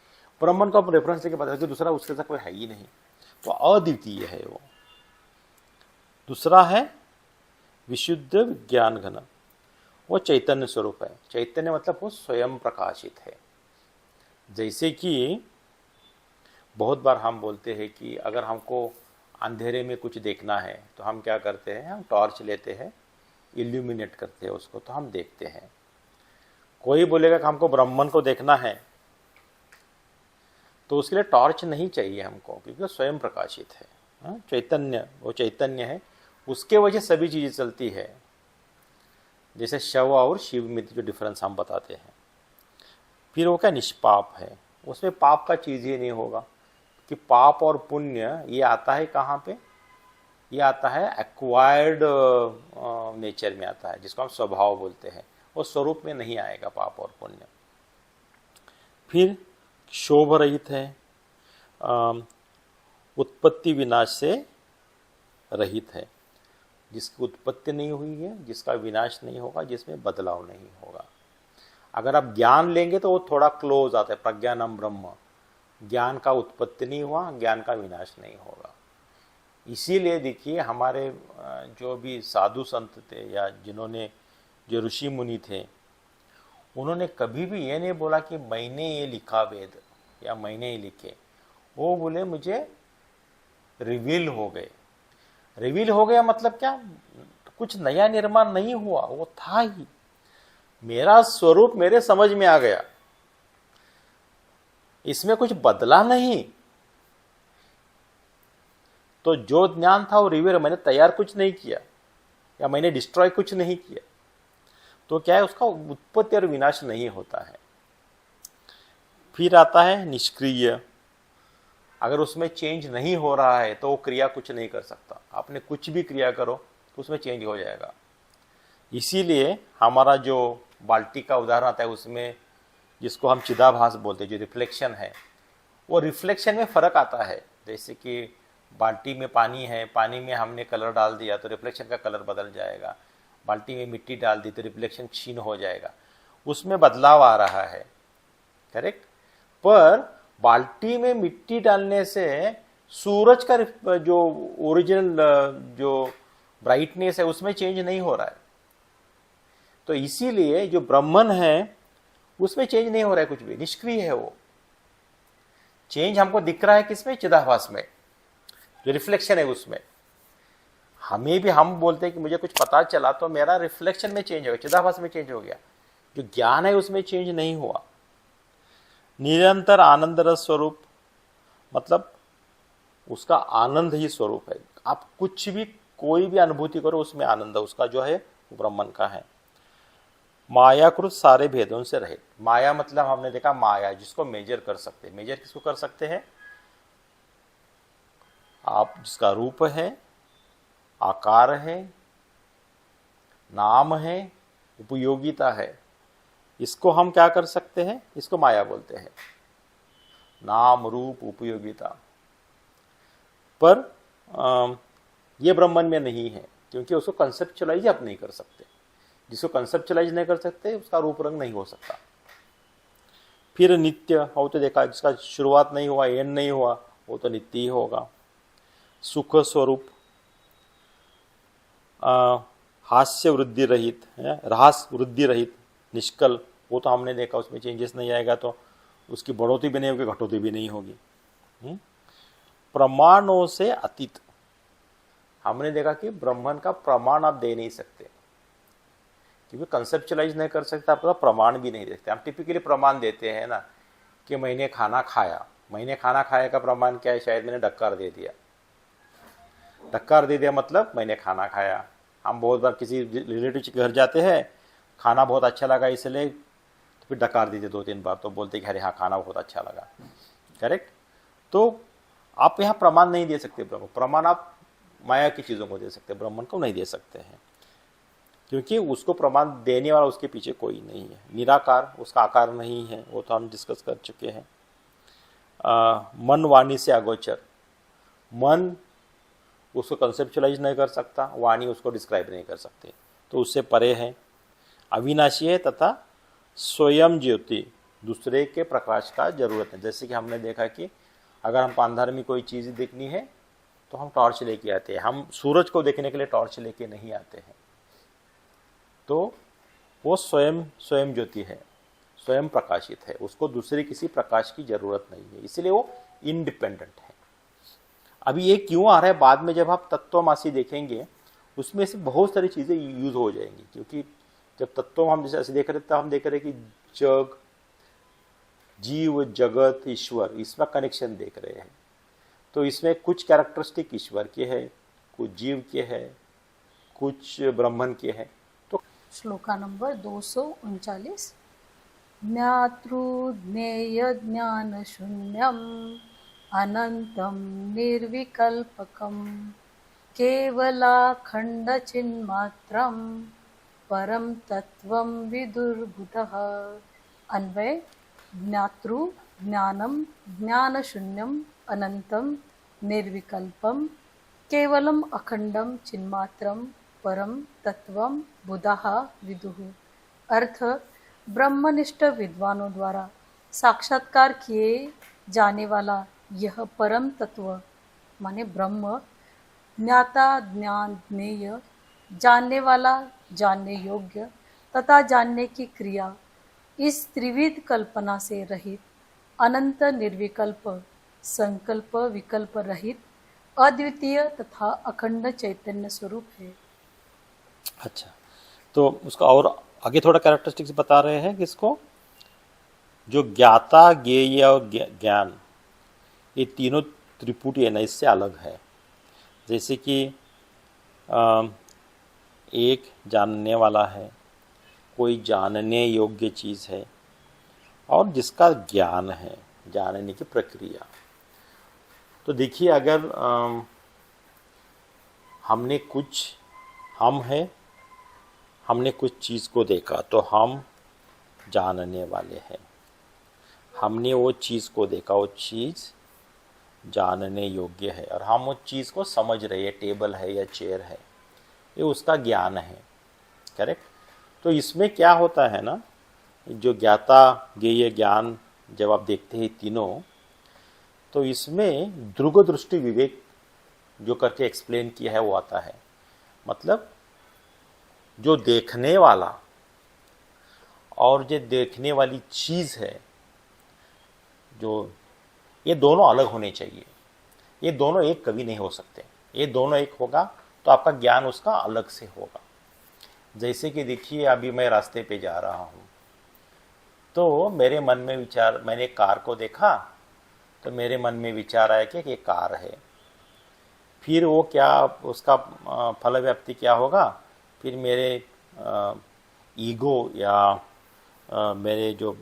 S2: ब्रह्मन को हम रेफरेंस लेके बता सकते हैं, दूसरा उसके जैसा कोई है ही नहीं, तो अद्वितीय है वो। दूसरा है विशुद्ध विज्ञान घन, वो चैतन्य स्वरूप है। चैतन्य मतलब वो स्वयं प्रकाशित है। जैसे कि बहुत बार हम बोलते हैं कि अगर हमको अंधेरे में कुछ देखना है तो हम क्या करते हैं, हम टॉर्च लेते हैं, इल्यूमिनेट करते हैं उसको, तो हम देखते हैं। कोई बोलेगा कि हमको ब्रह्मन को देखना है तो उसके लिए टॉर्च नहीं चाहिए हमको, क्योंकि वो स्वयं प्रकाशित है। चैतन्य, वो चैतन्य है, उसके वजह सभी चीज़ें चलती है। जैसे शव और शिव में जो डिफरेंस हम बताते हैं। फिर वो क्या निष्पाप है, उसमें पाप का चीज़ ही नहीं होगा। कि पाप और पुण्य ये आता है कहाँ पे? ये आता है एक्वायर्ड नेचर में आता है, जिसको हम स्वभाव बोलते हैं। वो स्वरूप में नहीं आएगा पाप और पुण्य। फिर क्षोभ रहित है, उत्पत्ति विनाश से रहित है, जिसकी उत्पत्ति नहीं हुई है, जिसका विनाश नहीं होगा, जिसमें बदलाव नहीं होगा। अगर आप ज्ञान लेंगे तो वो थोड़ा क्लोज आता है, प्रज्ञानम ब्रह्म, ज्ञान का उत्पत्ति नहीं हुआ, ज्ञान का विनाश नहीं होगा। इसीलिए देखिए हमारे जो भी साधु संत थे या जिन्होंने जो ऋषि मुनि थे, उन्होंने कभी भी ये नहीं बोला कि मैंने ये लिखा वेद या मैंने ये लिखे। वो बोले मुझे रिवील हो गए। रिवील हो गया मतलब क्या, कुछ नया निर्माण नहीं हुआ, वो था ही, मेरा स्वरूप मेरे समझ में आ गया, इसमें कुछ बदला नहीं। तो जो ज्ञान था वो रिवील, मैंने तैयार कुछ नहीं किया या मैंने डिस्ट्रॉय कुछ नहीं किया। तो क्या है, उसका उत्पत्ति और विनाश नहीं होता है। फिर आता है निष्क्रिय। अगर उसमें चेंज नहीं हो रहा है तो वो क्रिया कुछ नहीं कर सकता। आपने कुछ भी क्रिया करो तो उसमें चेंज हो जाएगा। इसीलिए हमारा जो बाल्टी का उदाहरण आता है, उसमें जिसको हम चिदाभास बोलते हैं, जो रिफ्लेक्शन है, वो रिफ्लेक्शन में फ़र्क आता है। जैसे कि बाल्टी में पानी है, पानी में हमने कलर डाल दिया तो रिफ्लेक्शन का कलर बदल जाएगा। बाल्टी में मिट्टी डाल दी तो रिफ्लेक्शन क्षीण हो जाएगा, उसमें बदलाव आ रहा है, करेक्ट। पर बाल्टी में मिट्टी डालने से सूरज का जो ओरिजिनल जो ब्राइटनेस है उसमें चेंज नहीं हो रहा है। तो इसीलिए जो ब्रह्मन है उसमें चेंज नहीं हो रहा है, कुछ भी निष्क्रिय है। वो चेंज हमको दिख रहा है किसमें, चिदाभास में, जो रिफ्लेक्शन है उसमें। हमें भी हम बोलते हैं कि मुझे कुछ पता चला तो मेरा रिफ्लेक्शन में चेंज हो गया, चिदाभास में चेंज हो गया। जो ज्ञान है उसमें चेंज नहीं हुआ। निरंतर आनंद रस स्वरूप, मतलब उसका आनंद ही स्वरूप है। आप कुछ भी कोई भी अनुभूति करो उसमें आनंद उसका जो है ब्रह्मन का है। मायाकृत सारे भेदों से रहित। माया मतलब हमने देखा माया जिसको मेजर कर सकते हैं। मेजर किसको कर सकते हैं, आप जिसका रूप है, आकार है, नाम है, उपयोगिता है, इसको हम क्या कर सकते हैं, इसको माया बोलते हैं। नाम रूप उपयोगिता। पर ये ब्रह्मन में नहीं है, क्योंकि उसको कंसेप्चुअलाइज आप नहीं कर सकते। जिसको कंसेप्चुअलाइज नहीं कर सकते उसका रूप रंग नहीं हो सकता। फिर नित्य हो तो देखा, जिसका शुरुआत नहीं हुआ, एंड नहीं हुआ, वो तो नित्य ही होगा। सुख स्वरूप, हास्य वृद्धि रहित है, रहास वृद्धि रहित, निष्कल, वो तो हमने देखा उसमें चेंजेस नहीं आएगा तो उसकी बढ़ोतरी भी नहीं होगी, घटोतरी भी नहीं होगी। प्रमाणों से अतीत, हमने देखा कि ब्रह्मन का प्रमाण आप दे नहीं सकते, क्योंकि कंसेप्चुअलाइज नहीं कर सकते, आप प्रमाण भी नहीं देते। हम टिपिकली प्रमाण देते हैं ना कि मैंने खाना खाया। मैंने खाना खाया का प्रमाण क्या है, शायद मैंने डक्कार दे दिया। डक्कार दे दिया मतलब मैंने खाना खाया। हम बहुत बार किसी रिलेटिव के घर जाते हैं, खाना बहुत अच्छा लगा इसलिए, तो फिर डकार दीजिए 2-3 बार, तो बोलते कि अरे हाँ खाना बहुत अच्छा लगा, करेक्ट। तो आप यहाँ प्रमाण नहीं दे सकते। प्रमाण आप माया की चीज़ों को दे सकते, ब्रह्मन को नहीं दे सकते हैं, क्योंकि उसको प्रमाण देने वाला उसके पीछे कोई नहीं है। निराकार, उसका आकार नहीं है, वो तो हम डिस्कस कर चुके हैं। मन वाणी से अगोचर, मन उसको कंसेप्चुअलाइज नहीं कर सकता, वाणी उसको डिस्क्राइब नहीं कर सकती, तो उससे परे है। अविनाशी है तथा स्वयं ज्योति, दूसरे के प्रकाश का जरूरत है। जैसे कि हमने देखा कि अगर हम अंधार में कोई चीज़ देखनी है तो हम टॉर्च लेके आते हैं। हम सूरज को देखने के लिए टॉर्च लेके नहीं आते हैं। तो वो स्वयं ज्योति है, स्वयं प्रकाशित है, उसको दूसरे किसी प्रकाश की जरूरत नहीं है, इसलिए वो इंडिपेंडेंट है। अभी ये क्यों आ रहा है, बाद में जब आप तत्वमासी देखेंगे उसमें से बहुत सारी चीज़ें यूज हो जाएंगी। क्योंकि जब तत्व हम जैसे देख रहे थे, हम देख रहे कि जग, जीव, जगत, ईश्वर, इसमें कनेक्शन देख रहे हैं। तो इसमें कुछ कैरेक्टरिस्टिक ईश्वर के है, कुछ जीव के है, कुछ ब्रह्मन के है। तो
S1: श्लोका नंबर 239। ज्ञातृज्ञेय ज्ञान शून्यम अनंतम निर्विकल्पकम केवलाखंड चिन्मात्रम परम तत्वम विदुर्बुधः। अन्वय, ज्ञातृ ज्ञानम ज्ञानशून्यम अनंतम निर्विकल्पम केवलम अखंडम चिन्मात्रम परम तत्वम बुधाः विदुः। अर्थ, ब्रह्मनिष्ठ विद्वानों द्वारा साक्षात्कार किए जाने वाला यह परम तत्व माने ब्रह्म, ज्ञाता ज्ञान ज्ञेय, जानने वाला जानने योग्य तथा जानने की क्रिया, इस त्रिविध कल्पना से रहित अनंत निर्विकल्प संकल्प विकल्प रहित अद्वितीय तथा अखंड चैतन्य स्वरूप है।
S2: अच्छा, तो उसका और आगे थोड़ा कैरेक्टरिस्टिक्स बता रहे हैं कि इसको जो ज्ञाता ज्ञेय और ज्ञान, ये तीनों त्रिपुटी है ना, इससे अलग है। जैसे कि एक जानने वाला है, कोई जानने योग्य चीज़ है, और जिसका ज्ञान है, जानने की प्रक्रिया। तो देखिए, अगर हमने कुछ चीज़ को देखा तो हम जानने वाले हैं। हमने वो चीज़ को देखा, वो चीज़ जानने योग्य है, और हम उस चीज़ को समझ रहे हैं, टेबल है या चेयर है, ये उसका ज्ञान है। करेक्ट। तो इसमें क्या होता है ना, जो ज्ञाता ज्ञेय ज्ञान जब आप देखते हैं तीनों, तो इसमें दृग दृष्टि विवेक जो करके एक्सप्लेन किया है वो आता है। मतलब जो देखने वाला और जो देखने वाली चीज़ है, जो ये दोनों अलग होने चाहिए। ये दोनों एक कभी नहीं हो सकते। ये दोनों एक होगा तो आपका ज्ञान उसका अलग से होगा। जैसे कि देखिए, अभी मैं रास्ते पे जा रहा हूँ, तो मेरे मन में विचार, मैंने कार को देखा तो मेरे मन में विचार आया कि ये कार है। फिर वो क्या, उसका फल व्याप्ति क्या होगा, फिर मेरे ईगो या मेरे जो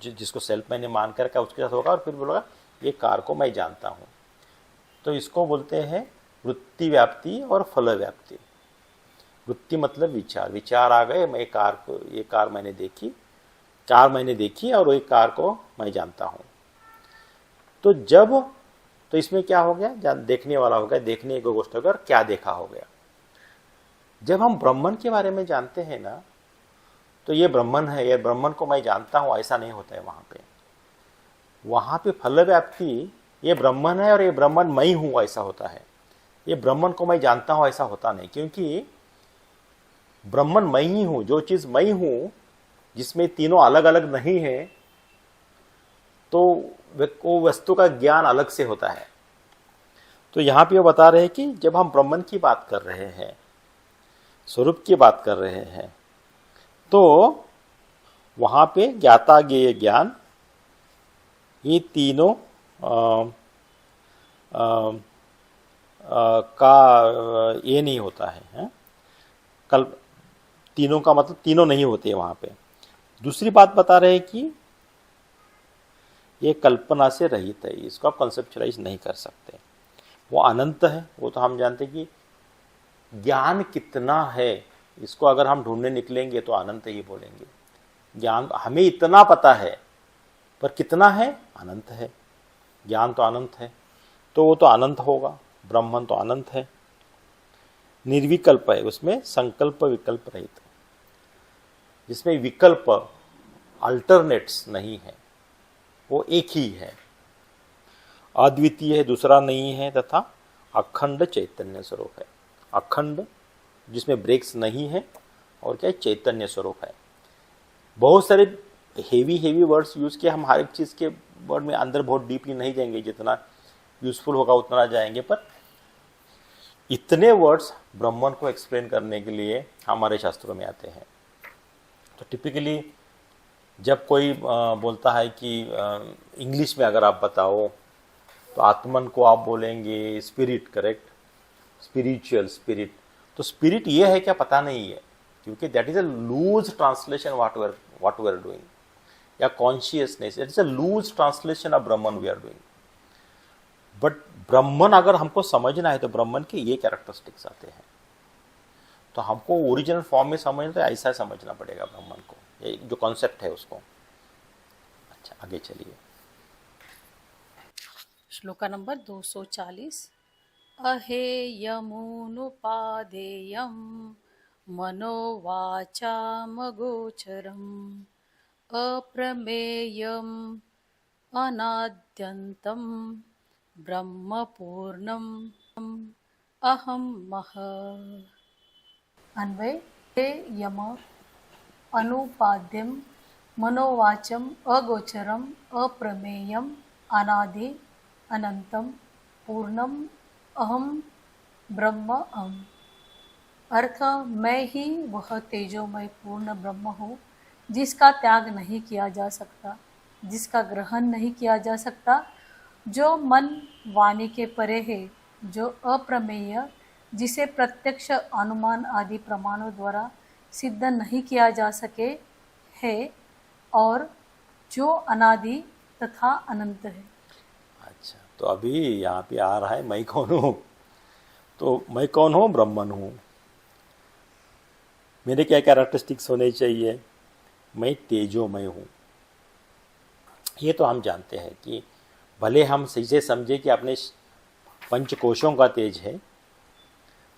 S2: जिसको सेल्फ मैंने मान कर रखा उसके साथ होगा, और फिर बोलेगा ये कार को मैं जानता हूँ। तो इसको बोलते हैं वृत्ति व्याप्ति और फल व्याप्ति। वृत्ति मतलब विचार, विचार आ गए, मैं ये कार मैंने देखी और एक कार को मैं जानता हूँ। तो इसमें क्या हो गया, देखने वाला हो गया, देखने को गोष्ठ हो गया, और क्या देखा हो गया। जब हम ब्रह्मन के बारे में जानते हैं ना, तो ये ब्रह्मन है, ये ब्रह्मन को मैं जानता हूँ, ऐसा नहीं होता है। वहाँ पे फल व्याप्ति, ये ब्रह्मन है और ये ब्रह्मन मैं हूँ, ऐसा होता है। ये ब्रह्मन को मैं जानता हूँ ऐसा होता नहीं, क्योंकि ब्रह्मन मैं ही हूँ। जो चीज़ मैं हूँ, जिसमें तीनों अलग अलग नहीं है, तो वो वस्तु का ज्ञान अलग से होता है। तो यहाँ पे वो बता रहे हैं कि जब हम ब्रह्मन की बात कर रहे हैं, स्वरूप की बात कर रहे हैं, तो वहाँ पे ज्ञाता ज्ञेय ज्ञान, ये तीनों का ये नहीं होता है। तीनों का मतलब तीनों नहीं होते वहाँ पे। दूसरी बात बता रहे हैं कि ये कल्पना से रहित है, इसको आप कंसेप्चुलाइज नहीं कर सकते। वो अनंत है, वो तो हम जानते कि ज्ञान कितना है, इसको अगर हम ढूंढने निकलेंगे तो अनंत ही बोलेंगे। ज्ञान हमें इतना पता है, पर कितना है, अनंत है। ज्ञान तो अनंत है, तो वो तो अनंत होगा। ब्रह्मन तो अनंत है, निर्विकल्प है, उसमें संकल्प विकल्प रहित, जिसमें विकल्प अल्टरनेट्स नहीं है, वो एक ही है, अद्वितीय है, दूसरा नहीं है, तथा अखंड चैतन्य स्वरूप है। अखंड जिसमें ब्रेक्स नहीं है, और क्या है, चैतन्य स्वरूप है। बहुत सारे हेवी वर्ड्स यूज किए, हम हर एक चीज़ के वर्ड में अंदर बहुत डीपली नहीं जाएंगे, जितना यूजफुल होगा उतना जाएंगे, पर इतने वर्ड्स ब्रह्मन को एक्सप्लेन करने के लिए हमारे शास्त्रों में आते हैं। तो टिपिकली जब कोई बोलता है कि इंग्लिश में अगर आप बताओ, तो आत्मन को आप बोलेंगे स्पिरिट, करेक्ट, स्पिरिचुअल स्पिरिट। तो स्पिरिट ये है क्या, पता नहीं है, क्योंकि that is a loose translation what we are doing, या consciousness, it is a loose translation of Brahman we are doing. But Brahman अगर हमको समझना है, तो ब्रह्मन के ये कैरेक्टरिस्टिक्स आते हैं। तो हमको ओरिजिनल फॉर्म में समझना, तो ऐसा समझना पड़ेगा ब्रह्मन को, ये जो कॉन्सेप्ट है उसको। अच्छा, आगे चलिए।
S1: श्लोका नंबर 240। अहेयमुनुपादेयं मनोवाचामगोचरम् अप्रमेयम् अनाद्यन्तं ब्रह्मपूर्णम् अहं मह। अन्वय हे यम अनुपाद्यम मनोवाचम अगोचरम अप्रमेयम अनादि अनंतम पूर्णम अहम ब्रह्म अहम। अर्थ, मैं ही वह तेजोमय पूर्ण ब्रह्म हूँ जिसका त्याग नहीं किया जा सकता, जिसका ग्रहण नहीं किया जा सकता, जो मन वाणी के परे है, जो अप्रमेय, जिसे प्रत्यक्ष अनुमान आदि प्रमाणों द्वारा सिद्ध नहीं किया जा सके है, और जो अनादि तथा अनंत है।
S2: अच्छा, तो अभी यहाँ पे आ रहा है मैं कौन हूँ। तो मैं कौन हूँ? ब्रह्मन हूँ। मेरे क्या कैरेक्टरिस्टिक्स होने चाहिए? मैं तेजोमय हूँ। ये तो हम जानते हैं कि भले हम सही से समझे कि अपने पंचकोशों का तेज है,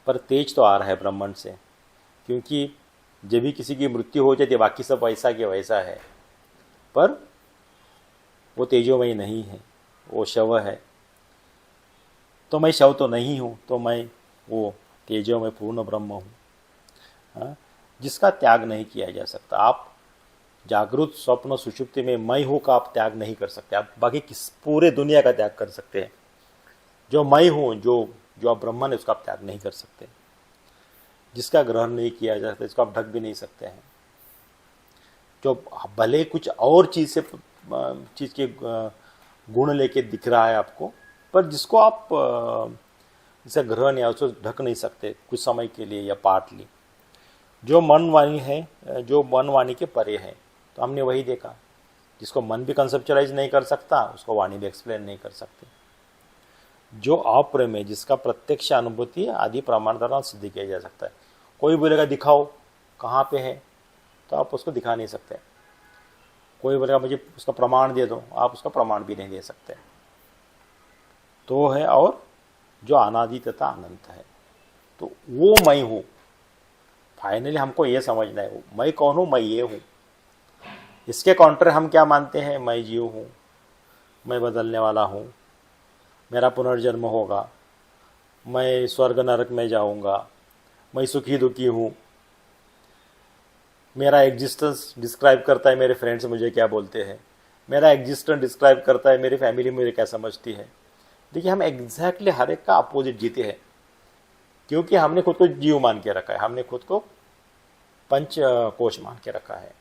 S2: पर तेज तो आ रहा है ब्रह्मन से, क्योंकि जब भी किसी की मृत्यु हो जाती है बाकी सब वैसा के वैसा है, पर वो तेजोमय नहीं है, वो शव है। तो मैं शव तो नहीं हूँ, तो मैं वो तेजोमय पूर्ण ब्रह्म हूँ, हाँ, जिसका त्याग नहीं किया जा सकता। आप जागृत स्वप्न सुषुप्ति में मैं हूँ का आप त्याग नहीं कर सकते। आप बाकी किस पूरे दुनिया का त्याग कर सकते हैं। जो मैं हूँ, जो आप ब्रह्मन है, उसका आप त्याग नहीं कर सकते। जिसका ग्रहण नहीं किया जा सकता, इसको आप ढक भी नहीं सकते हैं। जो भले कुछ और चीज़ के गुण लेके दिख रहा है आपको, पर जिसको आप इसे ग्रहण या उसको ढक नहीं सकते कुछ समय के लिए या पार्टली। जो मन वाणी है, जो मन वाणी के परे है, तो हमने वही देखा, जिसको मन भी कंसेप्चुअलाइज नहीं कर सकता, उसको वाणी भी एक्सप्लेन नहीं कर सकती। जो अप्रमेय, जिसका प्रत्यक्ष अनुभूति आदि प्रमाण द्वारा सिद्ध किया जा सकता है। कोई बोलेगा दिखाओ कहाँ पे है, तो आप उसको दिखा नहीं सकते। कोई बोलेगा मुझे उसका प्रमाण दे दो, आप उसका प्रमाण भी नहीं दे सकते। तो है, और जो अनादि तथा अनंत है, तो वो मैं हूँ। फाइनली हमको ये समझना है, मैं कौन हूँ? मैं ये हूँ। इसके काउंटर हम क्या मानते हैं? मैं जीव हूँ, मैं बदलने वाला हूँ, मेरा पुनर्जन्म होगा, मैं स्वर्ग नरक में जाऊँगा, मैं सुखी दुखी हूँ, मेरा एग्जिस्टेंस डिस्क्राइब करता है मेरे फ्रेंड्स मुझे क्या बोलते हैं, मेरा एग्जिस्टेंस डिस्क्राइब करता है मेरी फैमिली मुझे क्या समझती है। देखिए, हम एग्जैक्टली हर एक का अपोजिट जीते हैं, क्योंकि हमने खुद को जीव मान के रखा है, हमने खुद को पंच कोश मान के रखा है।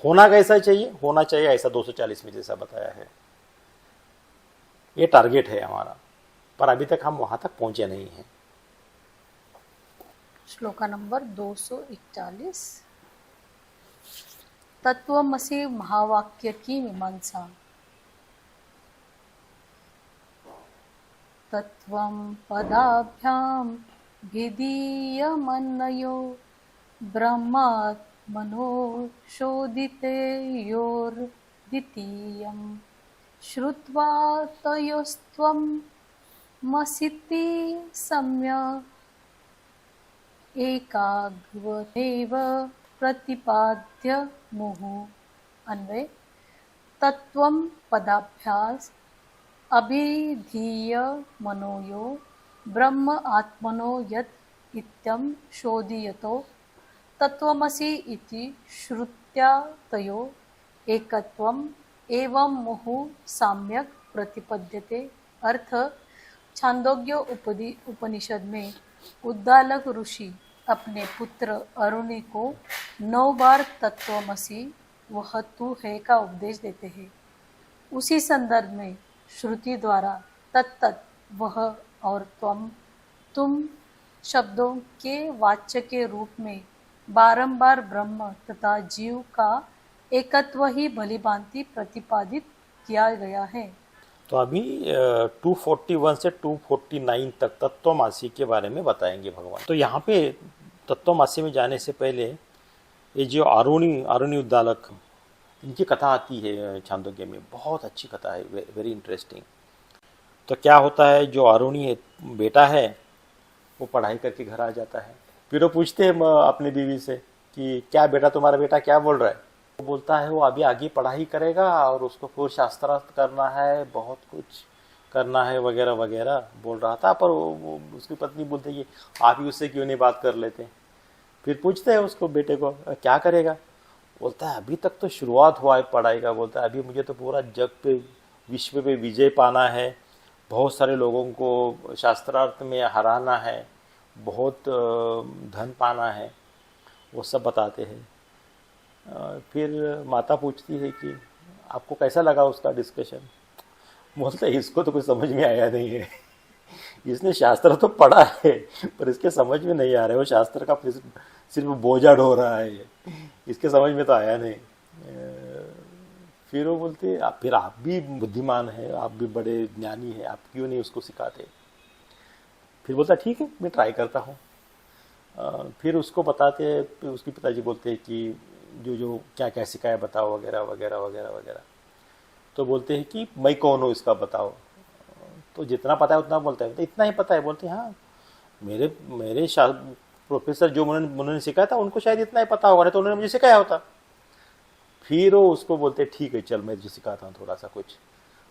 S2: होना कैसा चाहिए? होना चाहिए ऐसा 240 में जैसा बताया है। ये टारगेट है हमारा, पर अभी तक हम वहां तक पहुंचे नहीं हैं।
S1: श्लोका नंबर 241। तत्वमसि महावाक्य की मीमांसा। तत्वं पदाभ्याम भिदीयमन्नयो ब्रह्मात्मनो शोधितयोर्द्वितीयम् श्रुत्वा तयोस्त्वं मसीति सम्यक् एकाग्रमेव प्रतिपाद्य मुहुः। अन्वय, तत्वं पदाभ्यास अभिधीय मनोयो ब्रह्म आत्मनो यत् इत्यं शोधयतो तत्वमसि इति श्रुत्या तयो एकत्वम् एवं मुहुः सम्यक् प्रतिपद्यते। अर्थ, छांदोग्य उपनिषद में उद्दालक ऋषि अपने पुत्र अरुणि को 9 बार तत्वमसि, वह तू है, का उपदेश देते हैं। उसी संदर्भ में श्रुति द्वारा तत्त, वह और तुम शब्दों के वाच्य के रूप में बारंबार ब्रह्म तथा जीव का एकत्व ही भलीभांति प्रतिपादित किया गया है।
S2: तो अभी 241 से 249 तक तत्वमासी के बारे में बताएंगे भगवान। तो यहाँ पे तत्वमासी में जाने से पहले ये जो अरुणी उद्दालक, इनकी कथा आती है छांदोग्य में, बहुत अच्छी कथा है, वेरी इंटरेस्टिंग। तो क्या होता है, जो अरुणी है बेटा है, वो पढ़ाई करके घर आ जाता है। फिर वो पूछते हैं अपनी बीवी से कि क्या बेटा, तुम्हारा बेटा क्या बोल रहा है। वो बोलता है वो अभी आगे पढ़ाई करेगा और उसको फिर शास्त्रार्थ करना है, बहुत कुछ करना है वगैरह वगैरह बोल रहा था। पर वो उसकी पत्नी बोलती है कि आप ही उससे क्यों नहीं बात कर लेते। फिर पूछते हैं उसको बेटे को क्या करेगा। बोलता है अभी तक तो शुरुआत हुआ है पढ़ाई का। बोलता है अभी मुझे तो पूरा जग पे, विश्व पे विजय पाना है, बहुत सारे लोगों को शास्त्रार्थ में हराना है, बहुत धन पाना है, वो सब बताते हैं। फिर माता पूछती है कि आपको कैसा लगा उसका डिस्कशन। बोलता है इसको तो कुछ समझ में आया नहीं है। इसने शास्त्र तो पढ़ा है पर इसके समझ में नहीं आ रहा है, वो शास्त्र का सिर्फ बोझा ढो रहा है, इसके समझ में तो आया नहीं। फिर वो बोलते हैं फिर आप भी बुद्धिमान हैं, आप भी बड़े ज्ञानी हैं, आप क्यों नहीं उसको सिखाते। फिर बोलता ठीक है मैं ट्राई करता हूँ। फिर उसको बताते हैं, फिर उसके पिताजी बोलते हैं कि जो जो क्या क्या सिखाया बताओ वगैरह वगैरह वगैरह वगैरह। तो बोलते हैं कि मैं कौन हूँ इसका बताओ। तो जितना पता है उतना बोलता है, तो इतना ही पता है। बोलते हैं हाँ मेरे मेरे प्रोफेसर जो उन्होंने सिखाया था उनको शायद इतना ही पता होगा, नहीं तो उन्होंने मुझे सिखाया होता। फिर वो उसको बोलते ठीक है चल मैं तुझे सिखाता हूँ थोड़ा सा कुछ।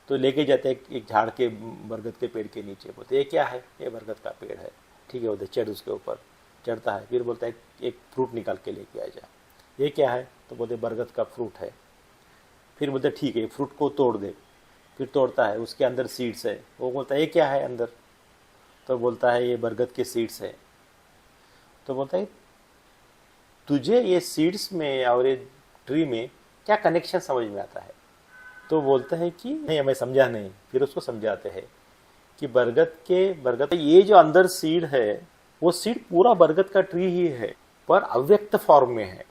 S2: तो लेके जाते हैं एक झाड़ के, बरगद के पेड़ के नीचे। बोलते ये क्या है, ये बरगद का पेड़ है। ठीक है बोलते चढ़ उसके ऊपर। चढ़ता है, फिर बोलता है एक फ्रूट निकाल के लेके आ जा। ये क्या है, तो बोलते बरगद का फ्रूट है। फिर बोलते ठीक है फ्रूट को तोड़ दे। फिर तोड़ता है, उसके अंदर सीड्स है। वो बोलता है ये क्या है अंदर, तो बोलता है ये बरगद के सीड्स है। तो बोलता है तुझे ये सीड्स में और ये ट्री में क्या कनेक्शन समझ में आता है। तो बोलता है कि नहीं मैं समझा नहीं। फिर उसको समझाते हैं कि बरगद ये जो अंदर सीड है, वो सीड पूरा बरगद का ट्री ही है, पर अव्यक्त फॉर्म में है।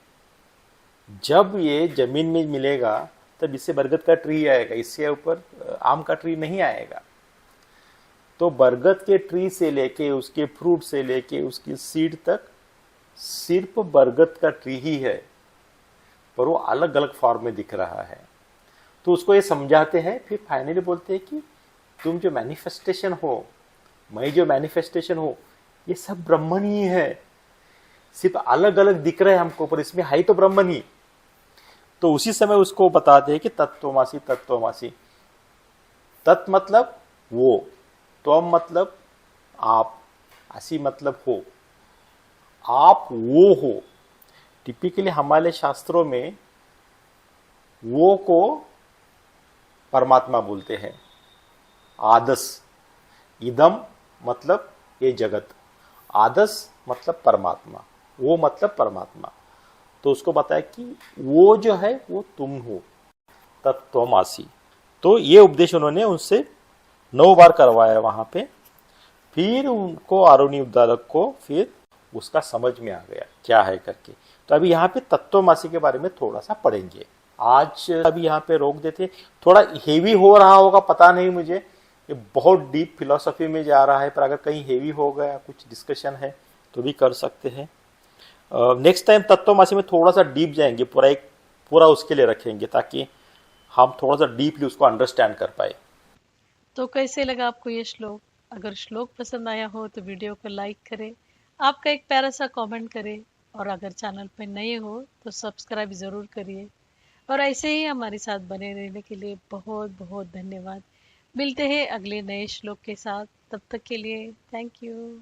S2: जब ये जमीन में मिलेगा तब इससे बरगद का ट्री आएगा, इससे ऊपर आम का ट्री नहीं आएगा। तो बरगद के ट्री से लेके उसके फ्रूट से लेके उसकी सीड तक सिर्फ बरगद का ट्री ही है, पर वो अलग अलग फॉर्म में दिख रहा है। तो उसको ये समझाते हैं। फिर फाइनली बोलते हैं कि तुम जो मैनिफेस्टेशन हो, मैं जो मैनिफेस्टेशन हो, ये सब ब्रह्मन ही है, सिर्फ अलग अलग दिख रहे हैं हमको, पर इसमें है तो ब्रह्मन ही। तो उसी समय उसको बताते हैं कि तत्त्वमासी तत्त्वमासी। तत् मतलब वो, त्वम मतलब आप, असी मतलब हो, आप वो हो। टिपिकली हमारे शास्त्रों में वो को परमात्मा बोलते हैं। आदस, इदम मतलब ये जगत, आदस मतलब परमात्मा, वो मतलब परमात्मा। तो उसको बताया कि वो जो है वो तुम हो, तत्त्वमासी। तो ये उपदेश उन्होंने उनसे 9 बार करवाया वहां पे। फिर उनको आरुणी उद्दालक को फिर उसका समझ में आ गया क्या है करके। तो अभी यहाँ पे तत्वमासी के बारे में थोड़ा सा पढ़ेंगे आज। अभी यहाँ पे रोक देते, थोड़ा हेवी हो रहा होगा पता नहीं मुझे, ये बहुत डीप फिलोसफी में जा रहा है, पर अगर कहीं हेवी हो गया, कुछ डिस्कशन है तो भी कर सकते हैं। नेक्स्ट टाइम तत्वमासी में थोड़ा सा डीप जाएंगे, पूरा उसके लिए रखेंगे ताकि हम थोड़ा सा डीपली उसको अंडरस्टैंड कर पाए।
S1: तो कैसे लगा आपको ये श्लोक? अगर श्लोक पसंद आया हो तो वीडियो को लाइक करें, आपका एक प्यारा सा कमेंट करें, और अगर चैनल पर नए हो तो सब्सक्राइब ज़रूर करिए। और ऐसे ही हमारे साथ बने रहने के लिए बहुत बहुत धन्यवाद। मिलते हैं अगले नए श्लोक के साथ, तब तक के लिए थैंक यू।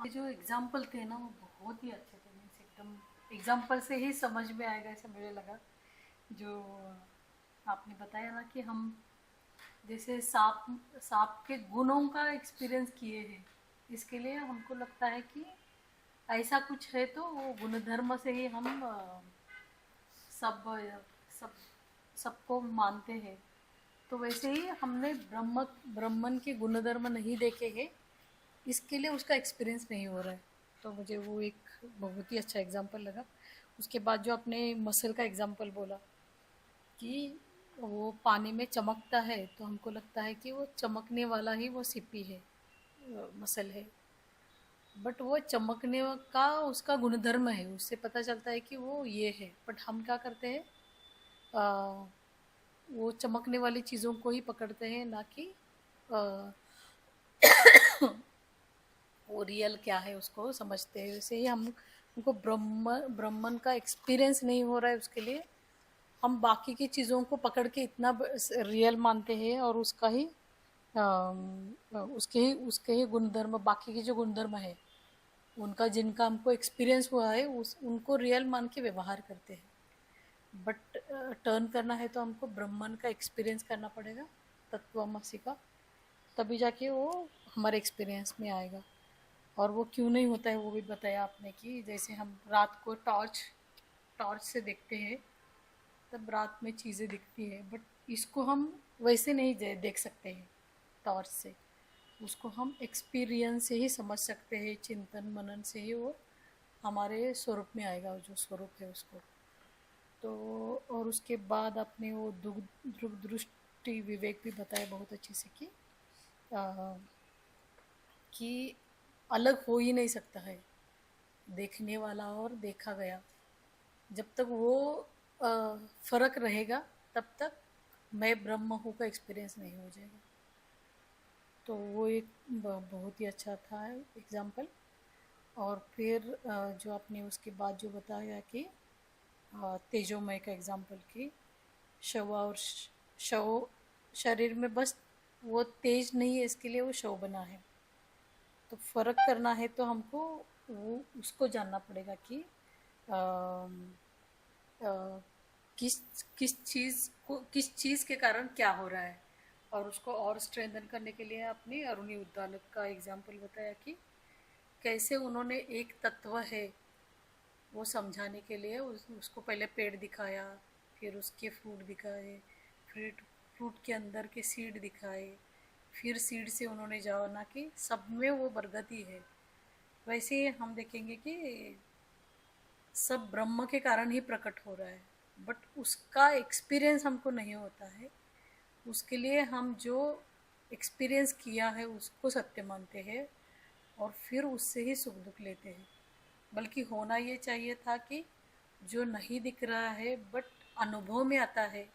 S1: ये जो एग्जाम्पल थे ना वो बहुत ही अच्छे थे, मीन्स एकदम एग्जाम्पल से ही समझ में आएगा ऐसा मुझे लगा। जो आपने बताया ना कि हम जैसे सांप सांप के गुणों का एक्सपीरियंस किए हैं, इसके लिए हमको लगता है कि ऐसा कुछ है तो वो गुणधर्म से ही हम सब सब सबको मानते हैं। तो वैसे ही हमने ब्रह्मन के गुणधर्म नहीं देखे हैं, इसके लिए उसका एक्सपीरियंस नहीं हो रहा है। तो मुझे वो एक बहुत ही अच्छा एग्जाम्पल लगा। उसके बाद जो आपने मसल का एग्जाम्पल बोला कि वो पानी में चमकता है तो हमको लगता है कि वो चमकने वाला ही वो सिप्पी है, मसल है। बट वो चमकने का उसका गुणधर्म है, उससे पता चलता है कि वो ये है। बट हम क्या करते हैं, आ, वो चमकने वाली चीज़ों को ही पकड़ते हैं, ना कि आ, वो रियल क्या है उसको समझते हैं। वैसे ही हमको ब्रह्मन का एक्सपीरियंस नहीं हो रहा है, उसके लिए हम बाकी की चीज़ों को पकड़ के इतना रियल मानते हैं और उसका ही उसके ही गुणधर्म, बाकी के जो गुणधर्म है उनका जिनका हमको एक्सपीरियंस हुआ है उनको रियल मान के व्यवहार करते हैं। बट टर्न करना है तो हमको ब्रह्मन का एक्सपीरियंस करना पड़ेगा, तत्वमसी का, तभी जाके वो हमारे एक्सपीरियंस में आएगा। और वो क्यों नहीं होता है वो भी बताया आपने कि जैसे हम रात को टॉर्च से देखते हैं, तब रात में चीज़ें दिखती है, बट इसको हम वैसे नहीं देख सकते हैं टॉर्च से। उसको हम एक्सपीरियंस से ही समझ सकते हैं, चिंतन मनन से ही वो हमारे स्वरूप में आएगा, जो स्वरूप है उसको। तो और उसके बाद आपने वो दृग दृष्टि विवेक भी बताया बहुत अच्छे से आ, कि अलग हो ही नहीं सकता है देखने वाला और देखा गया। जब तक वो फर्क रहेगा तब तक मैं ब्रह्म हूँ का एक्सपीरियंस नहीं हो जाएगा। तो वो एक बहुत ही अच्छा था एग्जाम्पल। और फिर जो आपने उसके बाद जो बताया कि तेजोमय का एग्जाम्पल कि शव और शव शरीर में बस वो तेज नहीं है, इसके लिए वो शव बना है। तो फर्क करना है तो हमको वो उसको जानना पड़ेगा कि अ, किस किस चीज़ के कारण क्या हो रहा है। और उसको और स्ट्रेंथन करने के लिए आपने अरुणी उद्दालक का एग्जाम्पल बताया कि कैसे उन्होंने एक तत्व है वो समझाने के लिए उसको पहले पेड़ दिखाया, फिर उसके फ्रूट दिखाए, फिर फ्रूट के अंदर के सीड दिखाए, फिर सीड से उन्होंने जाना कि सब में वो बरगद ही है। वैसे ही हम देखेंगे कि सब ब्रह्म के कारण ही प्रकट हो रहा है, बट उसका एक्सपीरियंस हमको नहीं होता है। उसके लिए हम जो एक्सपीरियंस किया है उसको सत्य मानते हैं और फिर उससे ही सुख दुख लेते हैं। बल्कि होना ये चाहिए था कि जो नहीं दिख रहा है बट अनुभव में आता है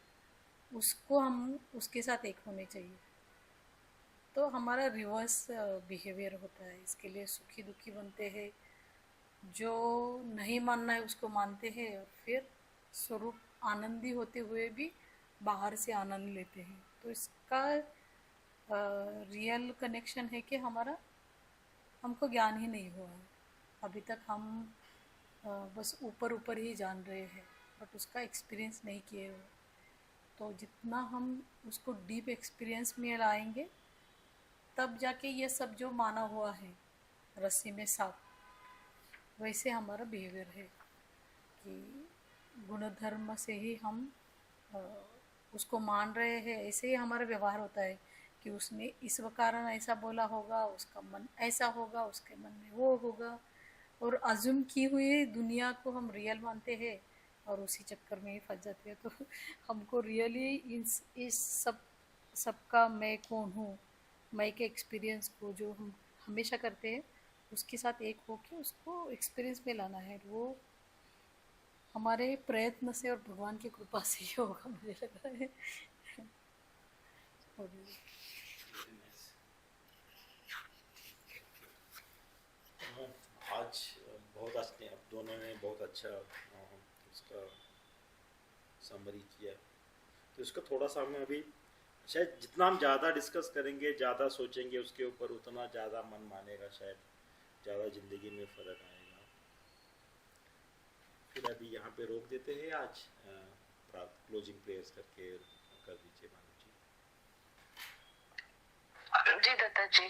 S1: उसको हम उसके साथ एक होने चाहिए। तो हमारा रिवर्स बिहेवियर होता है, इसके लिए सुखी दुखी बनते हैं। जो नहीं मानना है उसको मानते हैं और फिर स्वरूप आनंदी होते हुए भी बाहर से आनंद लेते हैं। तो इसका रियल कनेक्शन है कि हमारा हमको ज्ञान ही नहीं हुआ है अभी तक। हम बस ऊपर ऊपर ही जान रहे हैं बट उसका एक्सपीरियंस नहीं किए हुए। तो जितना हम उसको डीप एक्सपीरियंस में लाएंगे तब जाके ये सब जो माना हुआ है रस्सी में सांप, वैसे हमारा बिहेवियर है कि गुणधर्म से ही हम अ, उसको मान रहे हैं। ऐसे ही हमारा व्यवहार होता है कि उसने इस कारण ऐसा बोला होगा, उसका मन ऐसा होगा, उसके मन में वो होगा, और अज्यूम की हुई दुनिया को हम रियल मानते हैं और उसी चक्कर में ही फंस जाते हैं। तो हमको रियली इस सबका मैं कौन हूँ, मैं के एक्सपीरियंस को जो हम हमेशा करते हैं उसके साथ एक हो के उसको एक्सपीरियंस में लाना है। वो हमारे प्रयत्न से और भगवान की कृपा से ही होगा मुझे लग रहा है। और
S2: आज बहुत अच्छे आप दोनों ने बहुत अच्छा उसका समरी किया। तो इसको थोड़ा सा हमें अभी शायद जितना हम ज़्यादा डिस्कस करेंगे, ज़्यादा सोचेंगे उसके ऊपर, उतना ज़्यादा मन मानेगा शायद। ज़्यादा जिंदगी में फर्क आएगा। फिर अभी यहाँ पे रोक देते हैं आज, क्लोजिंग प्रेयर्स करके कर दीजिए मानव जी।
S3: जी दत्ता जी।